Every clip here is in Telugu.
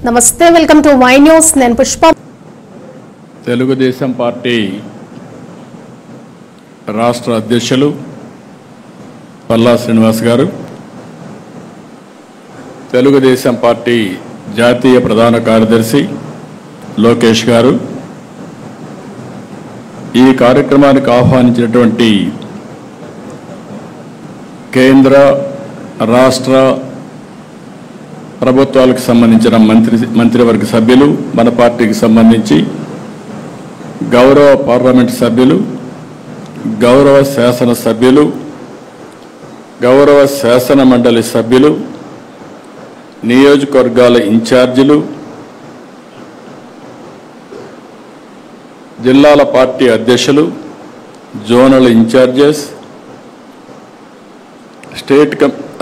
నమస్తే, వెల్కమ్ టు వై న్యూస్. నేను పుష్ప. తెలుగుదేశం పార్టీ రాష్ట్ర అధ్యక్షులు పల్లా శ్రీనివాస్ గారు, తెలుగుదేశం పార్టీ జాతీయ ప్రధాన కార్యదర్శి లోకేష్ గారు, ఈ కార్యక్రమానికి ఆహ్వానించినటువంటి కేంద్ర రాష్ట్ర ప్రభుత్వాలకు సంబంధించిన మంత్రివర్గ సభ్యులు, మన పార్టీకి సంబంధించి గౌరవ పార్లమెంట్ సభ్యులు, గౌరవ శాసన సభ్యులు, గౌరవ శాసన మండలి సభ్యులు, నియోజకవర్గాల ఇన్ఛార్జీలు, జిల్లాల పార్టీ అధ్యక్షులు, జోనల్ ఇన్ఛార్జెస్,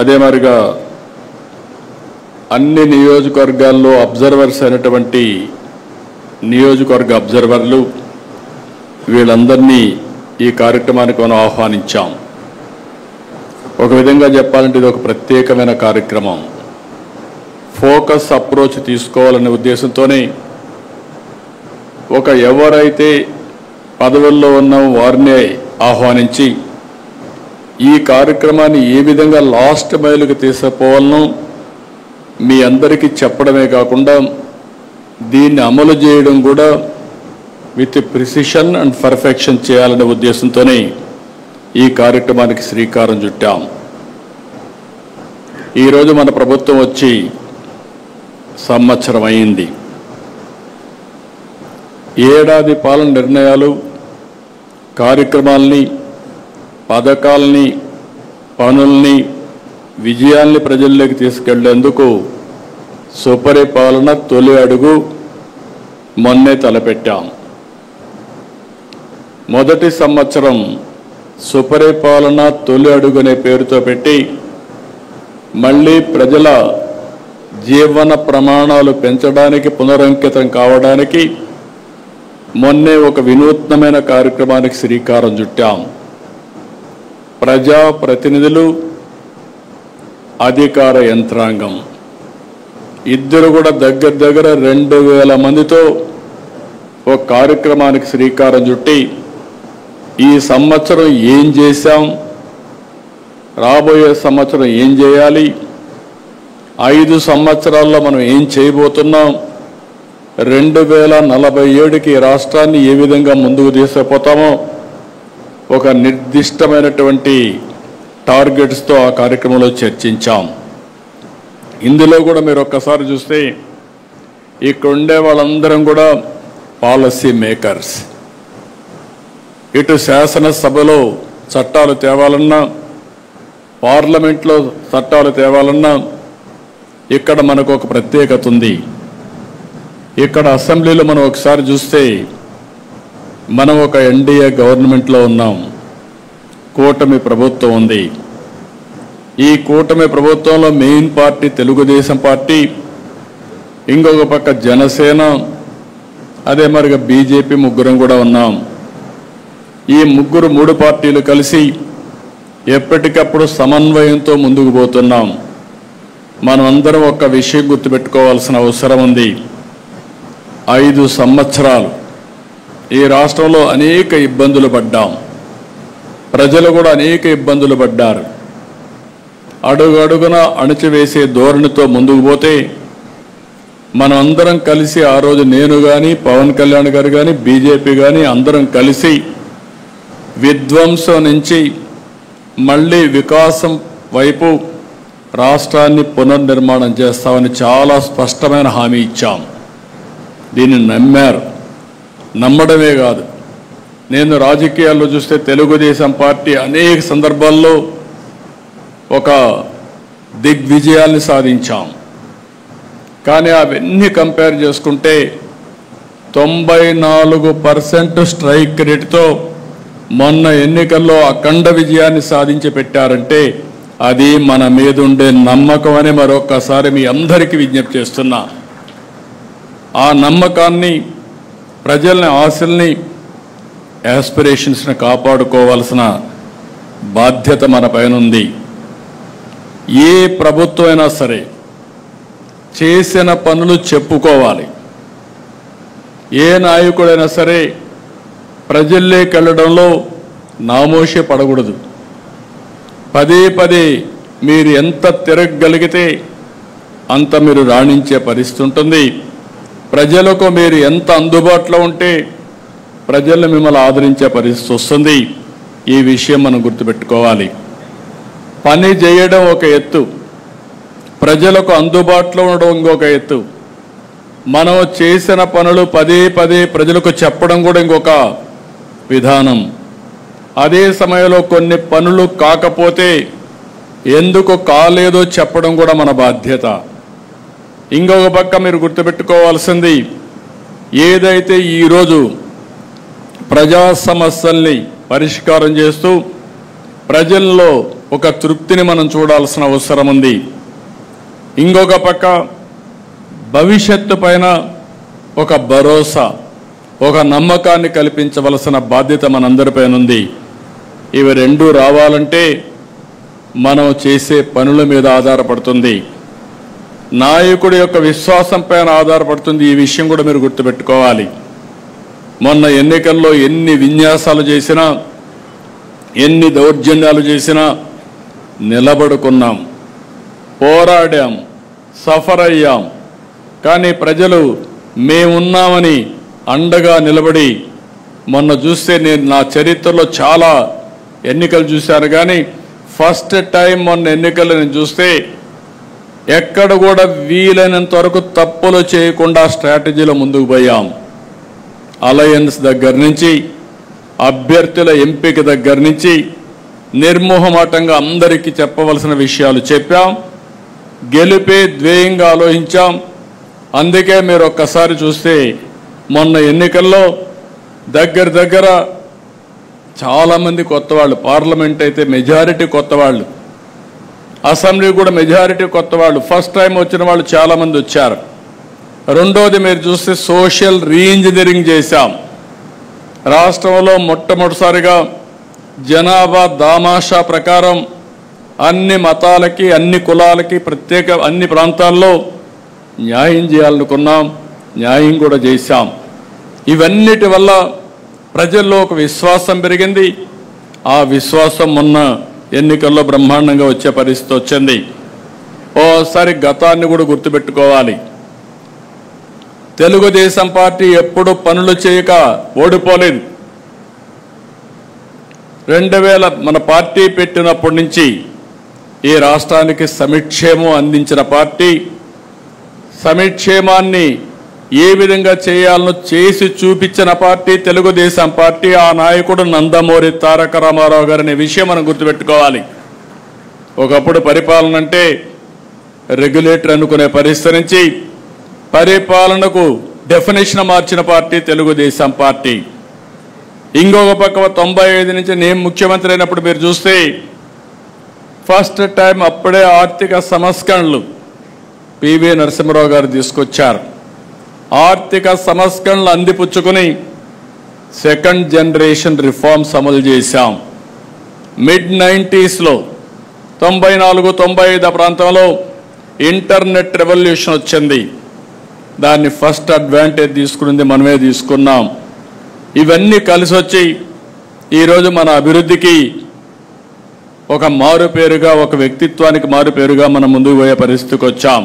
అదే మరిగా అన్ని నియోజకవర్గాల్లో అబ్జర్వర్స్ అయినటువంటి నియోజకవర్గ అబ్జర్వర్లు, వీళ్ళందరినీ ఈ కార్యక్రమానికి మనం ఆహ్వానించాం. ఒక విధంగా చెప్పాలంటే ఇది ఒక ప్రత్యేకమైన కార్యక్రమం. ఫోకస్ అప్రోచ్ తీసుకోవాలనే ఉద్దేశంతోనే ఎవరైతే పదవుల్లో ఉన్నామో వారినే ఆహ్వానించి ఈ కార్యక్రమాన్ని ఏ విధంగా లాస్ట్ మైలుకి తీసుకుపోవాలనో మీ అందరికీ చెప్పడమే కాకుండా దీన్ని అమలు చేయడం కూడా విత్ ప్రిసిషన్ అండ్ పర్ఫెక్షన్ చేయాలనే ఉద్దేశంతోనే ఈ కార్యక్రమానికి శ్రీకారం చుట్టాం. ఈరోజు మన ప్రభుత్వం వచ్చి సంవత్సరం అయింది. ఏడాది పాలన నిర్ణయాలు, కార్యక్రమాలని, పథకాలని, పనుల్ని, విజయాల్ని ప్రజల్లోకి తీసుకెళ్లేందుకు సుపరిపాలన తొలి అడుగు మొన్నే తలపెట్టాం. మొదటి సంవత్సరం సుపరిపాలన తొలి అడుగు అనే పేరుతో పెట్టి మళ్ళీ ప్రజల జీవన ప్రమాణాలు పెంచడానికి, పునరంకితం కావడానికి మొన్నే ఒక వినూత్నమైన కార్యక్రమానికి శ్రీకారం చుట్టాం. ప్రజాప్రతినిధులు, అధికార యంత్రాంగం ఇద్దరు కూడా దగ్గర 2000 మందితో ఒక కార్యక్రమానికి శ్రీకారం చుట్టి ఈ సంవత్సరం ఏం చేశాం, రాబోయే సంవత్సరం ఏం చేయాలి, 5 సంవత్సరాల్లో మనం ఏం చేయబోతున్నాం, 2047కి రాష్ట్రాన్ని ఏ విధంగా ముందుకు తీసుకుపోతామో ఒక నిర్దిష్టమైనటువంటి టార్గెట్స్తో ఆ కార్యక్రమంలో చర్చించాం. ఇందులో కూడా మీరు ఒక్కసారి చూస్తే ఇక్కడ ఉండే వాళ్ళందరం కూడా పాలసీ మేకర్స్. ఇటు శాసనసభలో చట్టాలు తేవాలన్నా, పార్లమెంట్లో చట్టాలు తేవాలన్నా ఇక్కడ మనకు ఒక ప్రత్యేకత ఉంది. ఇక్కడ అసెంబ్లీలో మనం ఒకసారి చూస్తే మనం ఒక ఎన్డీఏ గవర్నమెంట్లో ఉన్నాం, కూటమి ప్రభుత్వం ఉంది. ఈ కూటమి ప్రభుత్వంలో మెయిన్ పార్టీ తెలుగుదేశం పార్టీ, ఇంకొక పక్క జనసేన, అదే మరిగా బీజేపీ, ముగ్గురం కూడా ఉన్నాం. ఈ ముగ్గురు 3 పార్టీలు కలిసి ఎప్పటికప్పుడు సమన్వయంతో ముందుకు పోతున్నాం. మనం అందరం ఒక విషయం గుర్తుపెట్టుకోవాల్సిన అవసరం ఉంది. 5 సంవత్సరాలు ఈ రాష్ట్రంలో అనేక ఇబ్బందులు పడ్డాం. ప్రజలు కూడా అనేక ఇబ్బందులు పడ్డారు. అడుగడుగున అణచివేసే ధోరణితో ముందుకు పోతే మనం అందరం కలిసి ఆ రోజు నేను కానీ, పవన్ కళ్యాణ్ గారు కానీ, బీజేపీ కానీ అందరం కలిసి విధ్వంసం నుంచి మళ్ళీ వికాసం వైపు రాష్ట్రాన్ని పునర్నిర్మాణం చేస్తామని చాలా స్పష్టమైన హామీ ఇచ్చాం. దీన్ని నమ్మారు. నమ్మడమే కాదు, నేను రాజకీయాల్లో చూస్తే తెలుగుదేశం పార్టీ అనేక సందర్భాల్లో ఒక దిగ్విజయాల్ని సాధించాం. కానీ అవన్నీ కంపేర్ చేసుకుంటే 94% స్ట్రైక్ రేటుతో మొన్న ఎన్నికల్లో అఖండ విజయాన్ని సాధించి పెట్టారంటే అది మన మీద ఉండే నమ్మకం అని మరొక్కసారి మీ అందరికీ విజ్ఞప్తి చేస్తున్నా. ఆ నమ్మకాన్ని, ప్రజల్ని, ఆశల్ని, యాస్పిరేషన్స్ని కాపాడుకోవాల్సిన బాధ్యత మన పైన ఉంది. ఏ ప్రభుత్వం అయినా సరే చేసిన పనులు చెప్పుకోవాలి. ఏ నాయకుడైనా సరే ప్రజల్లోకి వెళ్ళడంలో నామోషి పడకూడదు. పదే పదే మీరు ఎంత తిరగగలిగితే అంత మీరు రాణించే పరిస్థితి ఉంటుంది. ప్రజలకు మీరు ఎంత అందుబాటులో ఉంటే ప్రజలు మిమ్మల్ని ఆదరించే పరిస్థితి వస్తుంది. ఈ విషయం మనం గుర్తుపెట్టుకోవాలి. పని చేయడం ఒక ఎత్తు, ప్రజలకు అందుబాటులో ఉండడం ఇంకొక ఎత్తు. మనం చేసిన పనులు పదే పదే ప్రజలకు చెప్పడం కూడా ఇంకొక విధానం. అదే సమయంలో కొన్ని పనులు కాకపోతే ఎందుకు కాలేదో చెప్పడం కూడా మన బాధ్యత. ఇంకొక పక్క మీరు గుర్తుపెట్టుకోవాల్సింది, ఏదైతే ఈరోజు ప్రజా సమస్యల్ని పరిష్కారం చేస్తూ ప్రజల్లో ఒక తృప్తిని మనం చూడాల్సిన అవసరం ఉంది. ఇంకొక పక్క భవిష్యత్తు పైన ఒక భరోసా, ఒక నమ్మకాన్ని కల్పించవలసిన బాధ్యత మనందరిపైన ఉంది. ఇవి రెండూ రావాలంటే మనం చేసే పనుల మీద ఆధారపడుతుంది, నాయకుడి యొక్క విశ్వాసం పైన ఆధారపడుతుంది. ఈ విషయం కూడా మీరు గుర్తుపెట్టుకోవాలి. మొన్న ఎన్నికల్లో ఎన్ని విన్యాసాలు చేసినా, ఎన్ని దౌర్జన్యాలు చేసినా నిలబడుకున్నాం, పోరాడాం, సఫర్ అయ్యాం. కానీ ప్రజలు మేమున్నామని అండగా నిలబడి, మొన్న చూస్తే నేను నా చరిత్రలో చాలా ఎన్నికలు చూశాను, కానీ ఫస్ట్ టైం మొన్న ఎన్నికలు నేను చూస్తే ఎక్కడ కూడా వీలైనంత వరకు తప్పులు చేయకుండా స్ట్రాటజీలో ముందుకు పోయాం. అలయన్స్ దగ్గర నుంచి, అభ్యర్థుల ఎంపిక దగ్గర నుంచి నిర్మోహమాటంగా అందరికీ చెప్పవలసిన విషయాలు చెప్పాం. గెలిపే ధ్యేయంగా ఆలోచించాం. అందుకే మీరు ఒక్కసారి చూస్తే మొన్న ఎన్నికల్లో దగ్గర చాలామంది కొత్త వాళ్ళు, పార్లమెంట్ అయితే మెజారిటీ కొత్త వాళ్ళు, అసెంబ్లీ కూడా మెజారిటీ కొత్త వాళ్ళు, ఫస్ట్ టైం వచ్చిన వాళ్ళు చాలామంది వచ్చారు. రెండోది మీరు చూస్తే సోషల్ రీఇంజనీరింగ్ చేశాం. రాష్ట్రంలో మొట్టమొదటిసారిగా జనాభా దామాషా ప్రకారం అన్ని మతాలకి, అన్ని కులాలకి, ప్రత్యేక అన్ని ప్రాంతాల్లో న్యాయం చేయాలనుకున్నాం, న్యాయం కూడా చేశాం. ఇవన్నిటి వల్ల ప్రజల్లో ఒక విశ్వాసం పెరిగింది. ఆ విశ్వాసం మొన్న ఎన్నికల్లో బ్రహ్మాండంగా వచ్చే పరిస్థితి వచ్చింది. ఓసారి గతాన్ని కూడా గుర్తుపెట్టుకోవాలి. తెలుగుదేశం పార్టీ ఎప్పుడు పనులు చేయక ఓడిపోలేదు. 2000 మన పార్టీ పెట్టినప్పటి నుంచి ఈ రాష్ట్రానికి సంక్షేమం అందించిన పార్టీ, సంక్షేమాన్ని ఏ విధంగా చేయాలనో చేసి చూపించిన పార్టీ తెలుగుదేశం పార్టీ. ఆ నాయకుడు నందమూరి తారక రామారావు గారు అనే విషయం మనం గుర్తుపెట్టుకోవాలి. ఒకప్పుడు పరిపాలన అంటే రెగ్యులేటర్ అనుకునే పరిస్థితి నుంచి పరిపాలనకు డెఫినేషన్ మార్చిన పార్టీ తెలుగుదేశం పార్టీ. ఇంకొక పక్క 95 నుంచి నేను ముఖ్యమంత్రి అయినప్పుడు మీరు చూస్తే ఫస్ట్ టైం అప్పుడే ఆర్థిక సంస్కరణలు పివి నరసింహారావు గారు తీసుకొచ్చారు. ఆర్థిక సంస్కరణలు అందిపుచ్చుకుని సెకండ్ జనరేషన్ రిఫార్మ్స్ అమలు చేశాం. మిడ్ 90sలో 94-95 ప్రాంతంలో ఇంటర్నెట్ రెవల్యూషన్ వచ్చింది. దాన్ని ఫస్ట్ అడ్వాంటేజ్ తీసుకున్నది మనమే తీసుకున్నాం. ఇవన్నీ కలిసి వచ్చి ఈరోజు మన అభివృద్ధికి ఒక మారుపేరుగా, ఒక వ్యక్తిత్వానికి మారుపేరుగా మనం ముందుకు పోయే పరిస్థితికి వచ్చాం.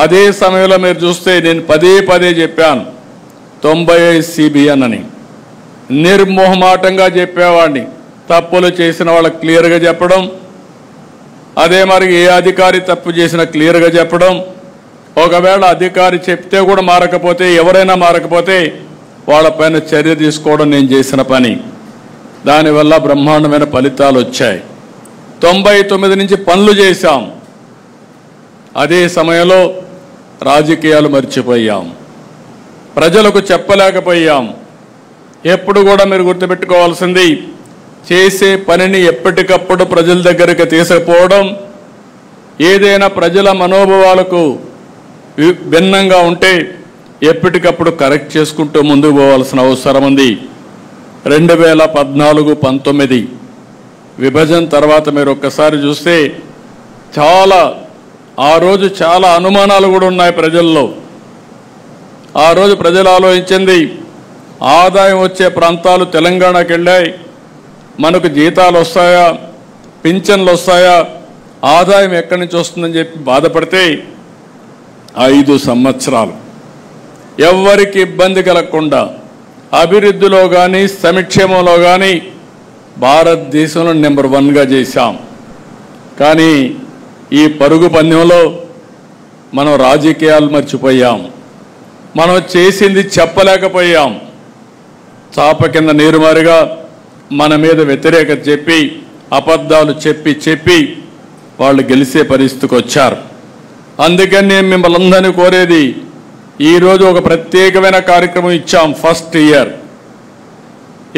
అదే సమయంలో మీరు చూస్తే నేను పదే చెప్పాను 95 CBN అని. నిర్మోహమాటంగా చెప్పేవాడిని. తప్పులు చేసిన వాళ్ళకి క్లియర్గా చెప్పడం, అదే మరి ఏ అధికారి తప్పు చేసినా క్లియర్గా చెప్పడం, ఒకవేళ అధికారి చెప్తే కూడా మారకపోతే, ఎవరైనా మారకపోతే వాళ్ళపైన చర్య తీసుకోవడం నేను చేసిన పని. దానివల్ల బ్రహ్మాండమైన ఫలితాలు వచ్చాయి. 99 నుంచి పనులు చేశాం. అదే సమయంలో రాజకీయాలు మర్చిపోయాం, ప్రజలకు చెప్పలేకపోయాం. ఎప్పుడు కూడా మీరు గుర్తుపెట్టుకోవాల్సింది, చేసే పనిని ఎప్పటికప్పుడు ప్రజల దగ్గరికి తీసుకుపోవడం. ఏదైనా ప్రజల మనోభావాలకు భిన్నంగా ఉంటే ఎప్పటికప్పుడు కరెక్ట్ చేసుకుంటూ ముందుకు పోవాల్సిన అవసరం ఉంది. 2014-19 విభజన తర్వాత మీరు ఒక్కసారి చూస్తే చాలా ఆ రోజు చాలా అనుమానాలు కూడా ఉన్నాయి ప్రజల్లో. ఆ రోజు ప్రజలు ఆలోచించింది, ఆదాయం వచ్చే ప్రాంతాలు తెలంగాణకు వెళ్ళాయి, మనకు జీతాలు వస్తాయా, పింఛన్లు వస్తాయా, ఆదాయం ఎక్కడి నుంచి వస్తుందని చెప్పి బాధపడితే 5 సంవత్సరాలు ఎవ్వరికి ఇబ్బంది కలగకుండా అభివృద్ధిలో కానీ సంక్షేమంలో కానీ భారతదేశంలో నెంబర్ 1గా చేశాం. కానీ ఈ పరుగు పందెంలో మనం రాజకీయాలు మర్చిపోయాం. మనం చేసింది చెప్పలేకపోయాం. చాప కింద నీరుమారిగా మన మీద వ్యతిరేకత చెప్పి అబద్ధాలు చెప్పి వాళ్ళు గెలిచే పరిస్థితికి వచ్చారు. అందుకని నేను మిమ్మల్ని అందరినీ కోరేది, ఈరోజు ఒక ప్రత్యేకమైన కార్యక్రమం ఇచ్చాం. ఫస్ట్ ఇయర్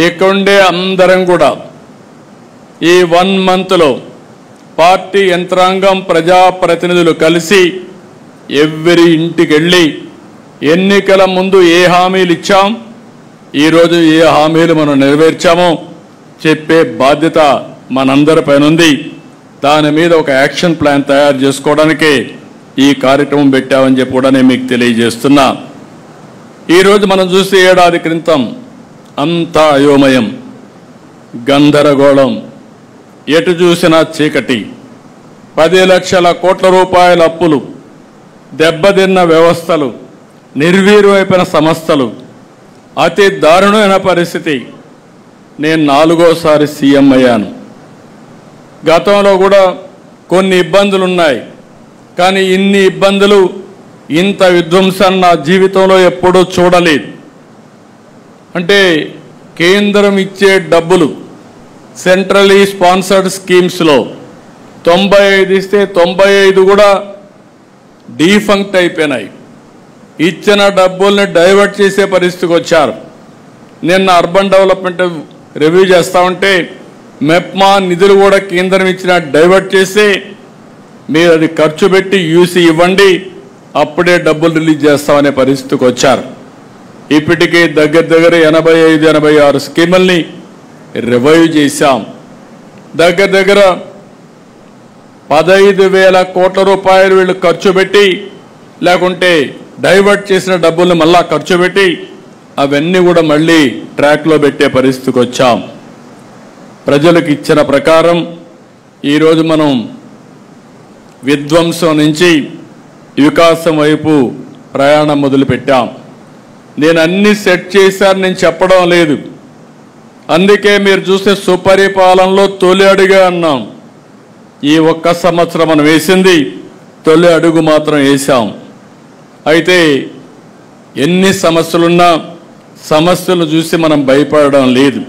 ఇక్కడుండే అందరం కూడా ఈ 1 మంత్లో పార్టీ యంత్రాంగం ప్రజాప్రతినిధులు కలిసి ఎవరి ఇంటికి వెళ్ళి ఎన్నికల ముందు ఏ హామీలు ఇచ్చాం, ఈరోజు ఏ హామీలు మనం నెరవేర్చామో చెప్పే బాధ్యత మనందరిపైన ఉంది. దాని మీద ఒక యాక్షన్ ప్లాన్ తయారు చేసుకోవడానికే ఈ కార్యక్రమం పెట్టామని చెప్పి కూడా నేను మీకు తెలియజేస్తున్నా. ఈరోజు మనం చూసే ఏడాది క్రితం అంతా అయోమయం, గందరగోళం, ఎటు చూసినా చీకటి, 10 లక్షల కోట్ల రూపాయల అప్పులు, దెబ్బతిన్న వ్యవస్థలు, నిర్వీర్యమైపోయిన సంస్థలు, అతి దారుణమైన పరిస్థితి. నేను 4వసారి సీఎం అయ్యాను. గతంలో కూడా కొన్ని ఇబ్బందులు ఉన్నాయి, కానీ ఇన్ని ఇబ్బందులు, ఇంత విధ్వంసాన్ని నా జీవితంలో ఎప్పుడూ చూడలేదు. అంటే కేంద్రం ఇచ్చే డబ్బులు సెంట్రలీ స్పాన్సర్డ్ స్కీమ్స్లో 95 ఇస్తే 95 కూడా డీఫంక్ట్ అయిపోయినాయి. ఇచ్చిన డబ్బుల్ని డైవర్ట్ చేసే పరిస్థితికి వచ్చారు. నిన్న అర్బన్ డెవలప్మెంట్ రివ్యూ చేస్తా ఉంటే మెప్మా నిధులు కూడా కేంద్రం ఇచ్చిన డైవర్ట్ చేసి మీరు అది ఖర్చు పెట్టి యూసీ ఇవ్వండి, అప్పుడే డబ్బులు రిలీజ్ చేస్తామనే పరిస్థితికి వచ్చారు. ఇప్పటికే దగ్గర 85-86 స్కీముల్ని రివైవ్ చేశాం. దగ్గర 15,000 కోట్ల రూపాయలు వీళ్ళు ఖర్చు పెట్టి, లేకుంటే డైవర్ట్ చేసిన డబ్బుల్ని మళ్ళా ఖర్చు పెట్టి అవన్నీ కూడా మళ్ళీ ట్రాక్లో పెట్టే పరిస్థితికి వచ్చాం. ప్రజలకు ఇచ్చిన ప్రకారం ఈరోజు మనం విధ్వంసం నుంచి వికాసం వైపు ప్రయాణం మొదలుపెట్టాం. నేను అన్ని సెట్ చేశాను నేను చెప్పడం లేదు. అందుకే మీరు చూస్తే సుపరిపాలనలో తొలి అడుగే అన్నాం. ఈ 1 సంవత్సరం మనం వేసింది తొలి అడుగు మాత్రం వేశాం. అయితే ఎన్ని సమస్యలున్నా సమస్యలు చూసి మనం భయపడడం లేదు.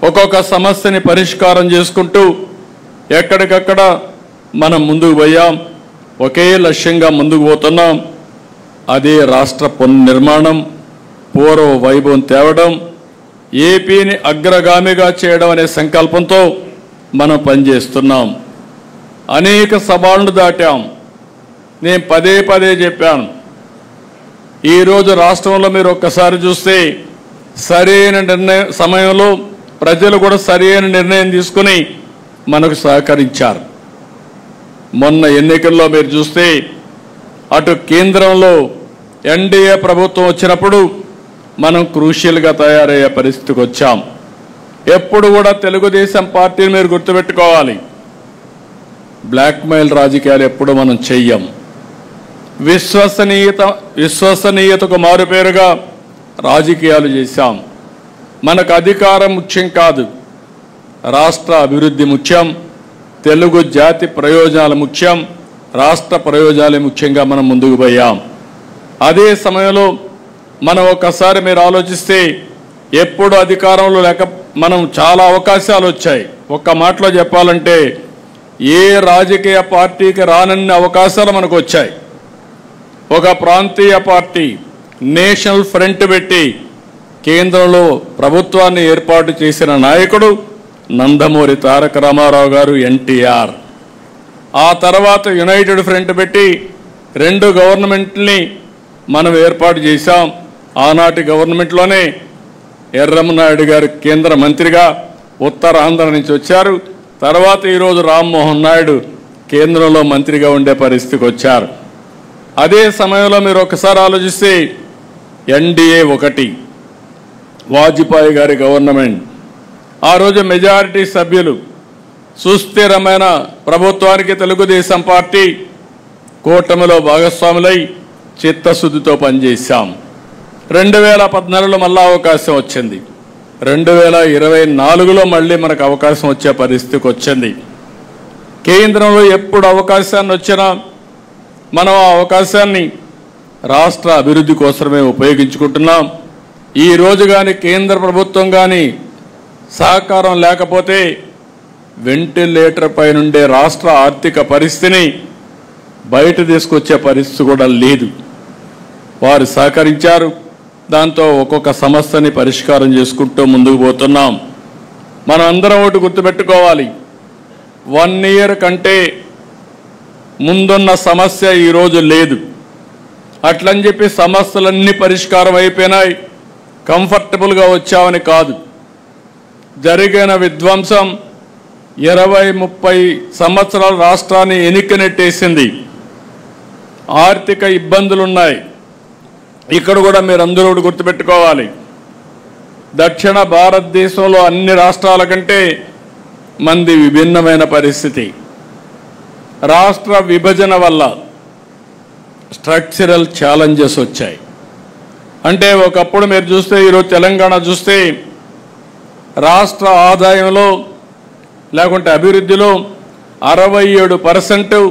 ఒక్కొక్క సమస్యని పరిష్కారం చేసుకుంటూ ఎక్కడికక్కడ మనం ముందుకు పోయాం. ఒకే లక్ష్యంగా ముందుకు పోతున్నాం. అదే రాష్ట్ర పునర్నిర్మాణం, పూర్వ వైభవం తేవడం, ఏపీని అగ్రగామిగా చేయడం అనే సంకల్పంతో మనం పనిచేస్తున్నాం. అనేక సవాళ్లు దాటాం. నేను పదే చెప్పాను, ఈరోజు రాష్ట్రంలో మీరు ఒక్కసారి చూస్తే సరైన సమయంలో ప్రజలు కూడా సరైన నిర్ణయం తీసుకుని మనకు సహకరించారు. మొన్న ఎన్నికల్లో మీరు చూస్తే అటు కేంద్రంలో ఎన్డీఏ ప్రభుత్వం వచ్చినప్పుడు మనం క్రూషియల్గా తయారయ్యే పరిస్థితికి వచ్చాం. ఎప్పుడు కూడా తెలుగుదేశం పార్టీని మీరు గుర్తుపెట్టుకోవాలి, బ్లాక్మెయిల్ రాజకీయాలు ఎప్పుడు మనం చెయ్యం. విశ్వసనీయతకు మారుపేరుగా రాజకీయాలు చేశాం. మనకు అధికారం ముఖ్యం కాదు, రాష్ట్ర అభివృద్ధి ముఖ్యం, తెలుగు జాతి ప్రయోజనాలు ముఖ్యం, రాష్ట్ర ప్రయోజనాలే ముఖ్యంగా మనం ముందుకు పోయాం. అదే సమయంలో మనం ఒకసారి మీరు ఆలోచిస్తే ఎప్పుడు అధికారంలో లేక మనం చాలా అవకాశాలు వచ్చాయి. ఒక్క మాటలో చెప్పాలంటే ఏ రాజకీయ పార్టీకి రానన్ని అవకాశాలు మనకు వచ్చాయి. ఒక ప్రాంతీయ పార్టీ నేషనల్ ఫ్రంట్ పెట్టి కేంద్రంలో ప్రభుత్వాన్ని ఏర్పాటు చేసిన నాయకుడు నందమూరి తారక రామారావు గారు, ఎన్టీఆర్. ఆ తర్వాత యునైటెడ్ ఫ్రంట్ పెట్టి 2 గవర్నమెంట్ని మనం ఏర్పాటు చేశాం. ఆనాటి గవర్నమెంట్లోనే ఎర్రమనాయుడు గారు కేంద్ర మంత్రిగా ఉత్తరాంధ్ర నుంచి వచ్చారు. తర్వాత ఈరోజు రామ్మోహన్ నాయుడు కేంద్రంలో మంత్రిగా ఉండే పరిస్థితికి వచ్చారు. అదే సమయంలో మీరు ఒకసారి ఆలోచిస్తే ఎన్డీఏ 1 వాజ్పేయి గారి గవర్నమెంట్, ఆ రోజు మెజారిటీ సభ్యులు, సుస్థిరమైన ప్రభుత్వానికి తెలుగుదేశం పార్టీ కూటమిలో భాగస్వాములై చిత్తశుద్ధితో పనిచేశాం. 2014లో మళ్ళా అవకాశం వచ్చింది. 2024లో మళ్ళీ మనకు అవకాశం వచ్చే పరిస్థితికి వచ్చింది. కేంద్రంలో ఎప్పుడు అవకాశాన్ని వచ్చినా మనం ఆ అవకాశాన్ని రాష్ట్ర అభివృద్ధి కోసమే ఉపయోగించుకుంటున్నాం. ఈ రోజు కానీ కేంద్ర ప్రభుత్వం కానీ సహకారం లేకపోతే వెంటిలేటర్ పై నుండే రాష్ట్ర ఆర్థిక పరిస్థితిని బయట తీసుకొచ్చే పరిస్థితి కూడా లేదు. వారు సహకరించారు. దాంతో ఒక్కొక్క సమస్యని పరిష్కారం చేసుకుంటూ ముందుకు పోతున్నాం. మనం అందరం ఒకటి గుర్తుపెట్టుకోవాలి, 1 ఇయర్ కంటే ముందున్న సమస్య ఈరోజు లేదు. అట్లని చెప్పి సమస్యలన్నీ పరిష్కారం అయిపోయినాయి, కంఫర్టబుల్గా వచ్చామని కాదు. జరిగిన విధ్వంసం 20-30 సంవత్సరాల రాష్ట్రాన్ని ఎనికినెట్టేసింది. ఆర్థిక ఇబ్బందులున్నాయి. ఇక్కడ కూడా మీరందరూ గుర్తుపెట్టుకోవాలి, దక్షిణ భారతదేశంలో అన్ని రాష్ట్రాల కంటే మంది విభిన్నమైన పరిస్థితి. రాష్ట్ర విభజన వల్ల స్ట్రక్చరల్ ఛాలెంజెస్ వచ్చాయి. అంటే ఒకప్పుడు మీరు చూస్తే, ఈరోజు తెలంగాణ చూస్తే రాష్ట్ర ఆదాయంలో లేకుంటే అభివృద్ధిలో 67%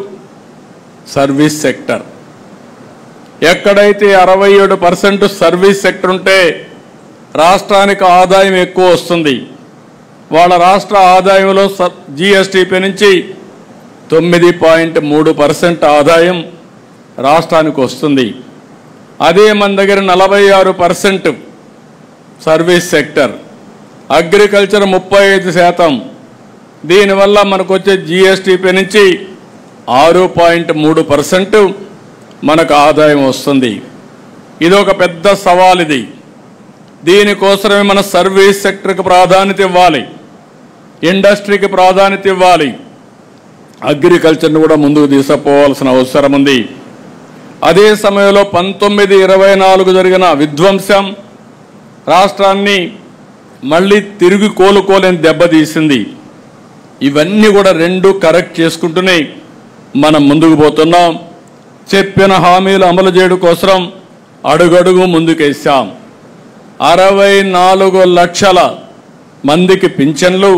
సర్వీస్ సెక్టర్. ఎక్కడైతే 67% సర్వీస్ సెక్టర్ ఉంటే రాష్ట్రానికి ఆదాయం ఎక్కువ వస్తుంది. వాళ్ళ రాష్ట్ర ఆదాయంలో జీఎస్టీపీ నుంచి 9.3% ఆదాయం రాష్ట్రానికి వస్తుంది. అదే మన దగ్గర 46% సర్వీస్ సెక్టర్, అగ్రికల్చర్ 35%. దీనివల్ల మనకు వచ్చే జీఎస్టీపీ నుంచి 6.3% మనకు ఆదాయం వస్తుంది. ఇది ఒక పెద్ద సవాల్. దీనికోసమే మన సర్వీస్ సెక్టర్కి ప్రాధాన్యత ఇవ్వాలి, ఇండస్ట్రీకి ప్రాధాన్యత ఇవ్వాలి, అగ్రికల్చర్ను కూడా ముందుకు తీసుకుపోవాల్సిన అవసరం ఉంది. అదే సమయంలో 1924 జరిగిన విధ్వంసం రాష్ట్రాన్ని మళ్ళీ తిరిగి కోలుకోలేని దెబ్బతీసింది. ఇవన్నీ కూడా రెండు కరెక్ట్ చేసుకుంటూనే మనం ముందుకు పోతున్నాం. చెప్పిన హామీలు అమలు చేయడం కోసం అడుగడుగు ముందుకేసాం. 64 లక్షల మందికి పింఛన్లు,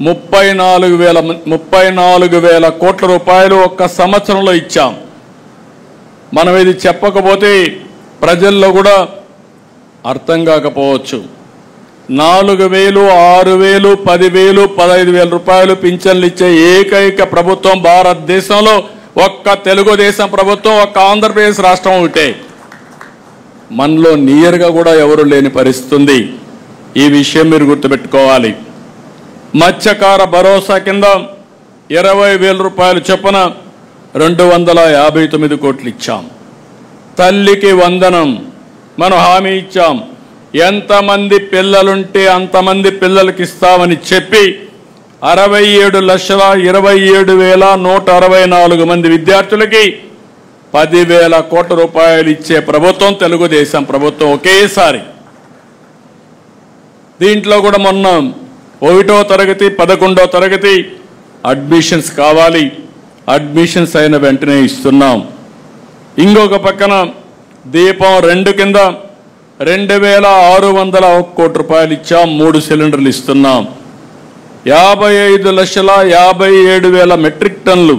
34 వేల కోట్ల రూపాయలు ఒక్క సంవత్సరంలో ఇచ్చాం. మనం ఇది చెప్పకపోతే ప్రజల్లో కూడా అర్థం కాకపోవచ్చు. 4,000, 6,000, 10,000, 15,000 రూపాయలు పింఛన్లు ఇచ్చే ఏకైక ప్రభుత్వం భారతదేశంలో ఒక్క తెలుగుదేశం ప్రభుత్వం, ఒక్క ఆంధ్రప్రదేశ్ రాష్ట్రం ఉంటే. మనలో నియర్గా కూడా ఎవరు లేని పరిస్థితి ఉంది. ఈ విషయం మీరు గుర్తుపెట్టుకోవాలి. మత్స్యకార భరోసా కింద 20,000 రూపాయలు చొప్పున 259 కోట్లు ఇచ్చాం. తల్లికి వందనం మనం హామీ ఇచ్చాం. ఎంతమంది పిల్లలుంటే అంతమంది పిల్లలకి ఇస్తామని చెప్పి 67,27,164 మంది విద్యార్థులకి 10,000 కోట్ల రూపాయలు ఇచ్చే ప్రభుత్వం తెలుగుదేశం ప్రభుత్వం ఒకేసారి. దీంట్లో కూడా మొన్న 1వ తరగతి 11వ తరగతి అడ్మిషన్స్ కావాలి, అడ్మిషన్స్ అయిన వెంటనే ఇస్తున్నాం. ఇంకొక పక్కన దీపం 2 కింద 2,601 కోట్ల రూపాయలు ఇచ్చాం. 3 సిలిండర్లు ఇస్తున్నాం. 55,57,000 మెట్రిక్ టన్నులు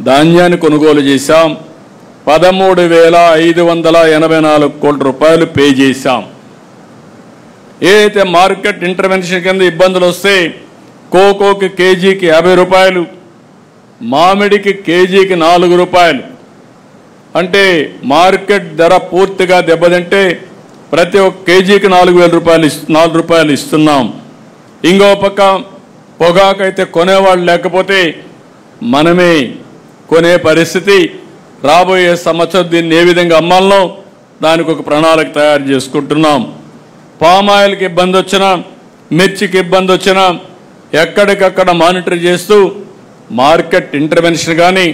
ధాన్యాన్ని కొనుగోలు చేశాం. 13,584 కోట్ల రూపాయలు పే చేశాం. ఏదైతే మార్కెట్ ఇంటర్వెన్షన్ కింద ఇబ్బందులు వస్తే కోకోకి కేజీకి 50 రూపాయలు, మామిడికి కేజీకి 4 రూపాయలు, అంటే మార్కెట్ ధర పూర్తిగా దెబ్బతింటే ప్రతి ఒక్క కేజీకి 4 రూపాయలు ఇస్తున్నాం. ఇంకో పక్క పొగాకైతే కొనేవాళ్ళు లేకపోతే మనమే కొనే పరిస్థితి. రాబోయే సంవత్సరం దీన్ని ఏ విధంగా అమ్మాలనో దానికి ఒక ప్రణాళిక తయారు చేసుకుంటున్నాం. పామాయిల్కి ఇబ్బంది వచ్చినా, మిర్చికి ఇబ్బంది వచ్చినా ఎక్కడికక్కడ మానిటర్ చేస్తూ మార్కెట్ ఇంటర్వెన్షన్ కానీ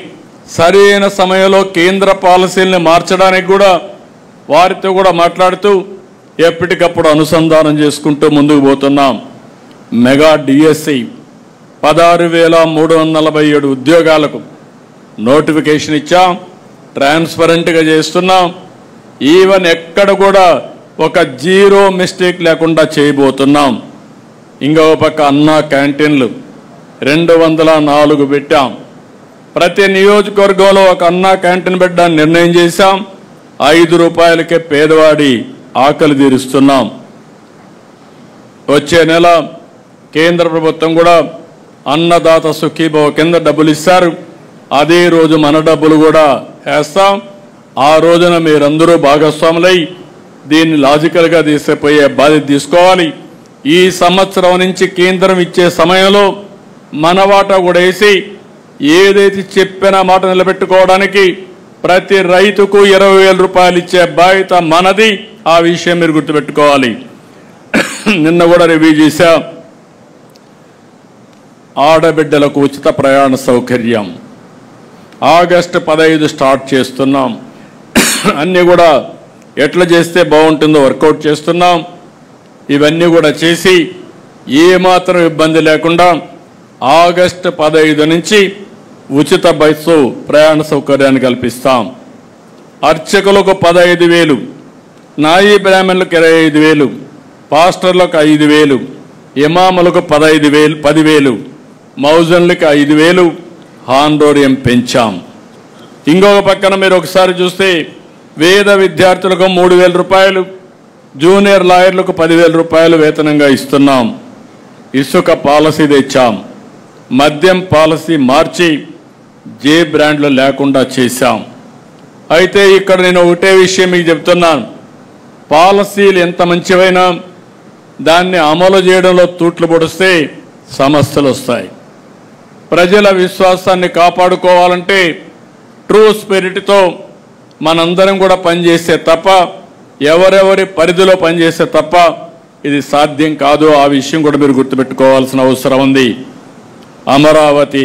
సరైన సమయంలో కేంద్ర పాలసీల్ని మార్చడానికి కూడా వారితో కూడా మాట్లాడుతూ ఎప్పటికప్పుడు అనుసంధానం చేసుకుంటూ ముందుకు పోతున్నాం. మెగా డిఎస్సి 16,347 ఉద్యోగాలకు నోటిఫికేషన్ ఇచ్చాం. ట్రాన్స్పరెంట్గా చేస్తున్నాం. ఈవెన్ ఎక్కడ కూడా ఒక జీరో మిస్టేక్ లేకుండా చేయబోతున్నాం. ఇంకో పక్క అన్నా క్యాంటీన్లు 204 పెట్టాం. ప్రతి నియోజకవర్గంలో ఒక అన్నా క్యాంటీన్ పెట్టడానికి నిర్ణయం చేశాం. 5 రూపాయలకే పేదవాడి ఆకలి తీరుస్తున్నాం. వచ్చే నెల కేంద్ర ప్రభుత్వం కూడా అన్నదాత సుఖీభవ కింద డబ్బులు ఇస్తారు. అదే రోజు మన డబ్బులు కూడా వేస్తాం. ఆ రోజున మీరందరూ భాగస్వాములై దీన్ని లాజికల్గా తీసుకుపోయే బాధ్యత తీసుకోవాలి. ఈ సంవత్సరం నుంచి కేంద్రం ఇచ్చే సమయంలో మన వాటా కూడా వేసి ఏదైతే చెప్పిన మాట నిలబెట్టుకోవడానికి ప్రతి రైతుకు 20,000 రూపాయలు ఇచ్చే బాధ్యత మనది. ఆ విషయం మీరు గుర్తుపెట్టుకోవాలి. నిన్న కూడా రివ్యూ చేశాం. ఆడబిడ్డలకు ఉచిత ప్రయాణ సౌకర్యం ఆగస్టు 15 స్టార్ట్ చేస్తున్నాం. అన్నీ కూడా ఎట్లా చేస్తే బాగుంటుందో వర్కౌట్ చేస్తున్నాం. ఇవన్నీ కూడా చేసి ఏమాత్రం ఇబ్బంది లేకుండా ఆగస్టు 15 నుంచి ఉచిత బస్సు ప్రయాణ సౌకర్యాన్ని కల్పిస్తాం. అర్చకులకు 15,000, నాయీ బ్రాహ్మణులకు 25,000, పాస్టర్లకు 5,000, ఇమాములకు 10,000, మౌజన్లకు 5,000 హాండోరియం పెంచాం. ఇంకొక పక్కన మీరు ఒకసారి చూస్తే వేద విద్యార్థులకు 3,000 రూపాయలు, జూనియర్ లాయర్లకు 10,000 రూపాయలు వేతనంగా ఇస్తున్నాం. ఇసుక పాలసీ తెచ్చాం. మద్యం పాలసీ మార్చి జే బ్రాండ్లు లేకుండా చేశాం. అయితే ఇక్కడ నేను ఒకటే విషయం మీకు చెప్తున్నాను. పాలసీలు ఎంత మంచివైనా దాన్ని అమలు చేయడంలో తూట్లు పొడిస్తే సమస్యలు వస్తాయి. ప్రజల విశ్వాసాన్ని కాపాడుకోవాలంటే ట్రూ స్పిరిట్తో మనందరం కూడా పనిచేస్తే తప్ప, ఎవరెవరి పరిధిలో పనిచేస్తే తప్ప ఇది సాధ్యం కాదు. ఆ విషయం కూడా మీరు గుర్తుపెట్టుకోవాల్సిన అవసరం ఉంది. అమరావతి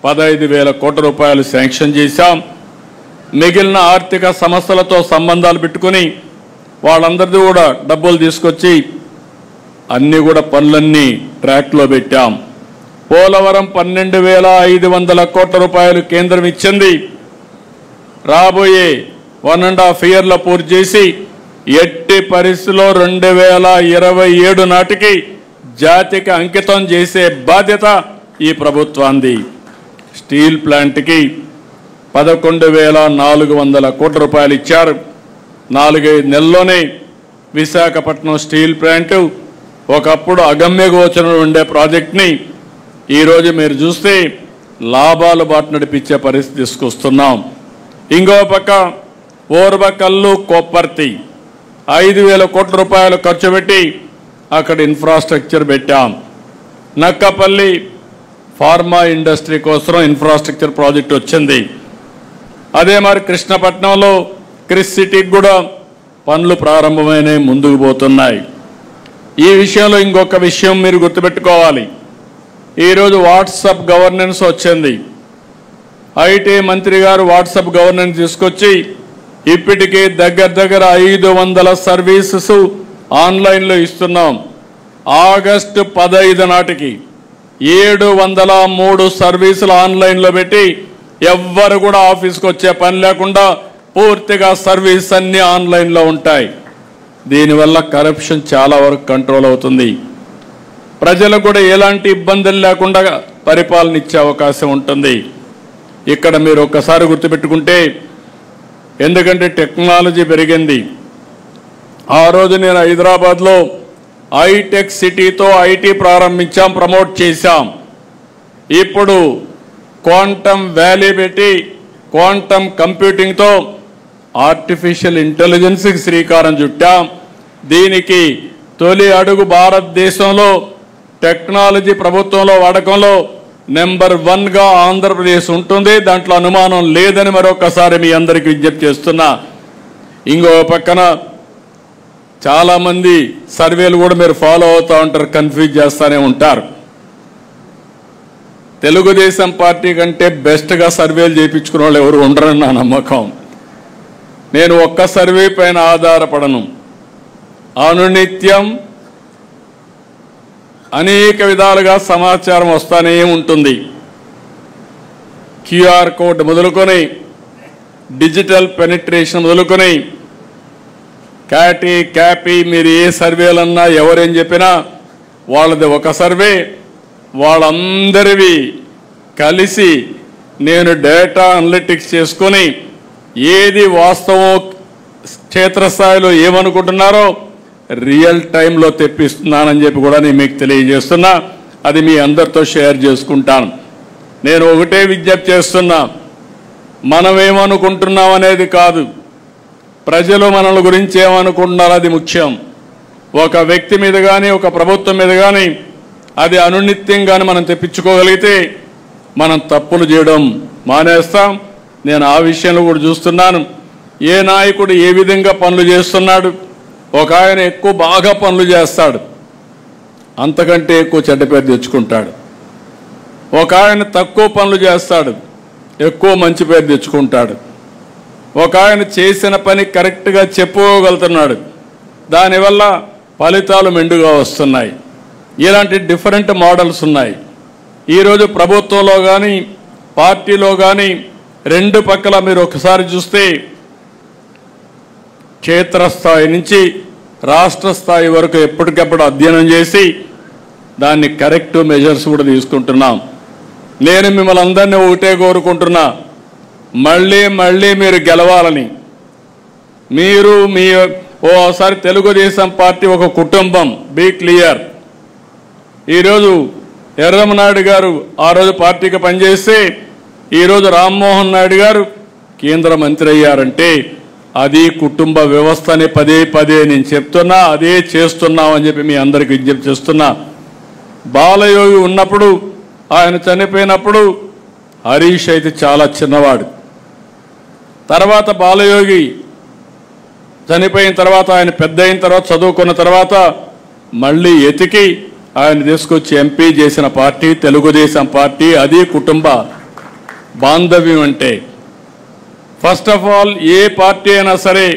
15,000 కోట్ల రూపాయలు శాంక్షన్ చేశాం. మిగిలిన ఆర్థిక సంస్థలతో సంబంధాలు పెట్టుకుని వాళ్ళందరిది కూడా డబ్బులు తీసుకొచ్చి అన్నీ కూడా పనులన్నీ ట్రాక్లో పెట్టాం. పోలవరం 12,500 కోట్ల రూపాయలు కేంద్రం ఇచ్చింది. రాబోయే 1.5 ఇయర్లో పూర్తి చేసి ఎట్టి పరిస్థితిలో 2027 నాటికి జాతికి అంకితం చేసే బాధ్యత ఈ ప్రభుత్వాన్ని. స్టీల్ ప్లాంట్కి 11,400 కోట్ల రూపాయలు ఇచ్చారు. 4-5 నెలల్లోనే విశాఖపట్నం స్టీల్ ప్లాంట్ ఒకప్పుడు అగమ్య గోచరంలో ఉండే ప్రాజెక్ట్ని ఈరోజు మీరు చూస్తే లాభాలు బాట నడిపించే పరిస్థితి తీసుకొస్తున్నాం. ఇంకో పక్క ఓర్వకల్లు కొప్పర్తి 5,000 కోట్ల రూపాయలు ఖర్చు పెట్టి అక్కడ ఇన్ఫ్రాస్ట్రక్చర్ పెట్టాం. నక్కపల్లి ఫార్మా ఇండస్ట్రీ కోసం ఇన్ఫ్రాస్ట్రక్చర్ ప్రాజెక్ట్ వచ్చింది. అదే మరి కృష్ణపట్నంలో క్రిస్ సిటీకి కూడా పనులు ప్రారంభమైన ముందుకు పోతున్నాయి. ఈ విషయంలో ఇంకొక విషయం మీరు గుర్తుపెట్టుకోవాలి. ఈరోజు వాట్సాప్ గవర్నెన్స్ వచ్చింది. ఐటీ మంత్రి గారు వాట్సాప్ గవర్నెన్స్ తీసుకొచ్చి ఇప్పటికే దగ్గర 500 సర్వీసెస్ ఆన్లైన్లో ఇస్తున్నాం. ఆగస్టు 15 నాటికి 703 సర్వీసులు ఆన్లైన్లో పెట్టి ఎవ్వరు కూడా ఆఫీస్కి వచ్చే పని లేకుండా పూర్తిగా సర్వీస్ అన్నీ ఆన్లైన్లో ఉంటాయి. దీనివల్ల కరప్షన్ చాలా వరకు కంట్రోల్ అవుతుంది. ప్రజలకు కూడా ఎలాంటి ఇబ్బందులు లేకుండా పరిపాలన ఇచ్చే అవకాశం ఉంటుంది. ఇక్కడ మీరు ఒక్కసారి గుర్తుపెట్టుకుంటే, ఎందుకంటే టెక్నాలజీ పెరిగింది. ఆ రోజు నేను హైదరాబాద్లో హైటెక్ సిటీతో ఐటీ ప్రారంభించాం, ప్రమోట్ చేశాం. ఇప్పుడు క్వాంటమ్ వ్యాలీ పెట్టి క్వాంటమ్ కంప్యూటింగ్తో ఆర్టిఫిషియల్ ఇంటెలిజెన్స్కి శ్రీకారం చుట్టాం. దీనికి తొలి అడుగు భారతదేశంలో టెక్నాలజీ ప్రభుత్వంలో వాడకంలో నెంబర్ 1గా ఆంధ్రప్రదేశ్ ఉంటుంది. దాంట్లో అనుమానం లేదని మరొకసారి మీ అందరికీ విజ్ఞప్తి చేస్తున్నా. ఇంకో పక్కన చాలామంది సర్వేలు కూడా మీరు ఫాలో అవుతూ ఉంటారు, కన్ఫ్యూజ్ చేస్తూనే ఉంటారు. తెలుగుదేశం పార్టీ కంటే బెస్ట్గా సర్వేలు చేయించుకున్న వాళ్ళు ఎవరు ఉండరని నా నమ్మకం. నేను ఒక్క సర్వే పైన ఆధారపడను. అనునిత్యం అనేక విధాలుగా సమాచారం వస్తూనే ఉంటుంది. క్యూఆర్ కోడ్ మొదలుకొని, డిజిటల్ పెనిట్రేషన్ మొదలుకొని, క్యాపీ మీరు ఏ సర్వేలన్నా ఎవరేం చెప్పినా వాళ్ళది ఒక సర్వే. వాళ్ళందరివి కలిసి నేను డేటా అనలిటిక్స్ చేసుకొని ఏది వాస్తవం, క్షేత్రస్థాయిలో ఏమనుకుంటున్నారో రియల్ టైంలో తెప్పిస్తున్నానని చెప్పి కూడా నేను మీకు తెలియజేస్తున్నా. అది మీ అందరితో షేర్ చేసుకుంటాను. నేను ఒకటే విజ్ఞప్తి చేస్తున్నా, మనం ఏమనుకుంటున్నాం అనేది కాదు, ప్రజలు మనల గురించి ఏమనుకుంటున్నారో అది ముఖ్యం. ఒక వ్యక్తి మీద కానీ ఒక ప్రభుత్వం మీద కానీ అది అనునిత్యంగానే మనం తెప్పించుకోగలిగితే మనం తప్పులు చేయడం మానేస్తాం. నేను ఆ విషయంలో కూడా చూస్తున్నాను. ఏ నాయకుడు ఏ విధంగా పనులు చేస్తున్నాడు. ఒక ఆయన బాగా పనులు చేస్తాడు, అంతకంటే ఎక్కువ చెడ్డ పేరు తెచ్చుకుంటాడు. ఒక ఆయన తక్కువ పనులు చేస్తాడు, ఎక్కువ మంచి పేరు తెచ్చుకుంటాడు. ఒక ఆయన చేసిన పని కరెక్ట్గా చెప్పుకోగలుగుతున్నాడు, దానివల్ల ఫలితాలు మెండుగా వస్తున్నాయి. ఇలాంటి డిఫరెంట్ మోడల్స్ ఉన్నాయి. ఈరోజు ప్రభుత్వంలో కానీ పార్టీలో కానీ రెండు పక్కల మీరు ఒకసారి చూస్తే క్షేత్రస్థాయి నుంచి రాష్ట్ర స్థాయి వరకు ఎప్పటికప్పుడు అధ్యయనం చేసి దాన్ని కరెక్ట్ మెజర్స్ కూడా తీసుకుంటున్నాం. నేను మిమ్మల్ని అందరినీ ఒకటే కోరుకుంటున్నా, మళ్ళీ మీరు గెలవాలని. మీరు ఓసారి తెలుగుదేశం పార్టీ ఒక కుటుంబం, బీ క్లియర్. ఈరోజు ఎర్రమనాయుడు గారు ఆ రోజు పార్టీకి పనిచేస్తే ఈరోజు రామ్మోహన్ నాయుడు గారు కేంద్ర మంత్రి అయ్యారంటే అది కుటుంబ వ్యవస్థని పదే నేను చెప్తున్నా, అదే చేస్తున్నామని చెప్పి మీ అందరికి విజ్ఞప్తి చేస్తున్నా. బాలయోగి ఉన్నప్పుడు, ఆయన చనిపోయినప్పుడు హరీష్ అయితే చాలా చిన్నవాడు. తర్వాత బాలయోగి చనిపోయిన తర్వాత ఆయన పెద్ద అయిన తర్వాత చదువుకున్న తర్వాత మళ్ళీ ఎతికి ఆయన తీసుకొచ్చి ఎంపీ చేసిన పార్టీ తెలుగుదేశం పార్టీ. అది కుటుంబ బాంధవ్యం అంటే. First of all A party అయినా సరే,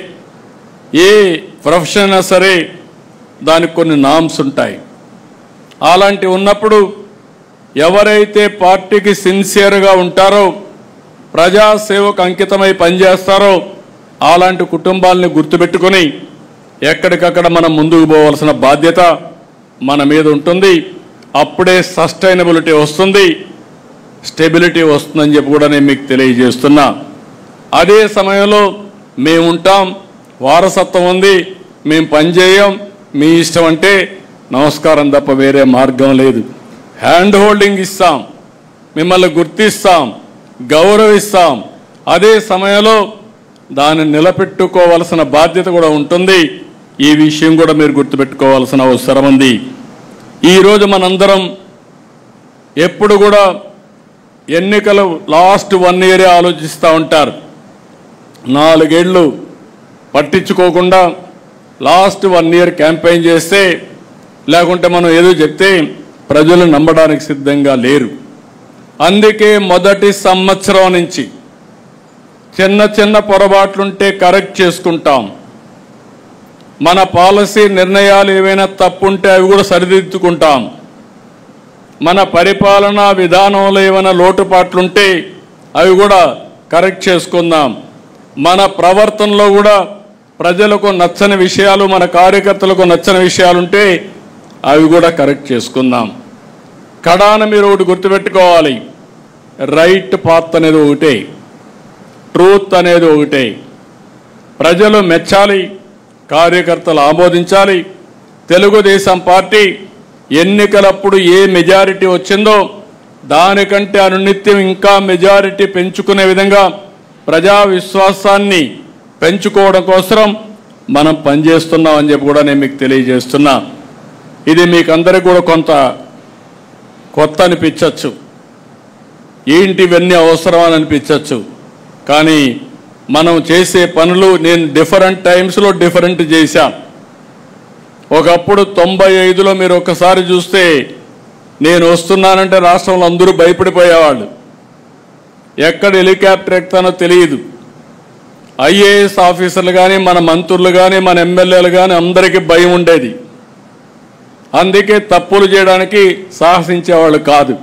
ఏ ప్రొఫెషన్ అయినా సరే దానికి కొన్ని నామ్స్ ఉంటాయి. అలాంటి ఉన్నప్పుడు ఎవరైతే పార్టీకి సిన్సియర్గా ఉంటారో, ప్రజాసేవకు అంకితమై పనిచేస్తారో అలాంటి కుటుంబాలని గుర్తుపెట్టుకొని ఎక్కడికక్కడ మనం ముందుకు పోవాల్సిన బాధ్యత మన మీద ఉంటుంది. అప్పుడే సస్టైనబిలిటీ వస్తుంది, స్టెబిలిటీ వస్తుందని చెప్పి కూడా నేను మీకు తెలియజేస్తున్నా. అదే సమయంలో మేముంటాం, వారసత్వం ఉంది, మేము పనిచేయం, మీ ఇష్టం అంటే నమస్కారం తప్ప వేరే మార్గం లేదు. హ్యాండ్ హోల్డింగ్ ఇస్తాం, మిమ్మల్ని గుర్తిస్తాం, గౌరవిస్తాం. అదే సమయంలో దాన్ని నిలబెట్టుకోవాల్సిన బాధ్యత కూడా ఉంటుంది. ఈ విషయం కూడా మీరు గుర్తుపెట్టుకోవాల్సిన అవసరం ఉంది. ఈరోజు మనందరం ఎప్పుడు కూడా ఎన్నికలు లాస్ట్ 1 year ఆలోచిస్తూ ఉంటారు. 4 ఏళ్ళు పట్టించుకోకుండా లాస్ట్ 1 year క్యాంపెయిన్ చేస్తే, లేకుంటే మనం ఏదో చెప్తే ప్రజలు నమ్మడానికి సిద్ధంగా లేరు. అందుకే మొదటి సంవత్సరం నుంచి చిన్న పొరపాట్లుంటే కరెక్ట్ చేసుకుంటాం. మన పాలసీ నిర్ణయాలు ఏవైనా తప్పుంటే అవి కూడా సరిదిద్దుకుంటాం. మన పరిపాలనా విధానంలో ఏమైనా లోటుపాట్లుంటే అవి కూడా కరెక్ట్ చేసుకుందాం. మన ప్రవర్తనలో కూడా ప్రజలకు నచ్చని విషయాలు, మన కార్యకర్తలకు నచ్చని విషయాలుంటే అవి కూడా కరెక్ట్ చేసుకుందాం. కడాన మీరు ఒకటి గుర్తుపెట్టుకోవాలి, రైట్ పాత్ అనేది ఒకటే, ట్రూత్ అనేది ఒకటే. ప్రజలు మెచ్చాలి, కార్యకర్తలు ఆమోదించాలి. తెలుగుదేశం పార్టీ ఎన్నికలప్పుడు ఏ మెజారిటీ వచ్చిందో దానికంటే అనునిత్యం ఇంకా మెజారిటీ పెంచుకునే విధంగా ప్రజా విశ్వాసాన్ని పెంచుకోవడం కోసం మనం పనిచేస్తున్నామని చెప్పి కూడా నేను మీకు తెలియజేస్తున్నా. ఇది మీకు అందరికీ కూడా కొంత కొత్త అనిపించవచ్చు, ఏంటి ఇవన్నీ అవసరమని అనిపించవచ్చు. కానీ మనం చేసే పనులు నేను డిఫరెంట్ టైమ్స్లో డిఫరెంట్ చేశాం. ఒకప్పుడు 95లో మీరు ఒక్కసారి చూస్తే నేను వస్తున్నానంటే రాష్ట్రంలో అందరూ భయపడిపోయేవాళ్ళు. ఎక్కడ హెలికాప్టర్ ఎక్కుతానో తెలియదు. ఐఏఎస్ ఆఫీసర్లు కానీ, మన మంత్రులు కానీ, మన ఎమ్మెల్యేలు కానీ అందరికీ భయం ఉండేది. అందుకే తప్పులు చేయడానికి సాహసించేవాళ్ళు కాదు.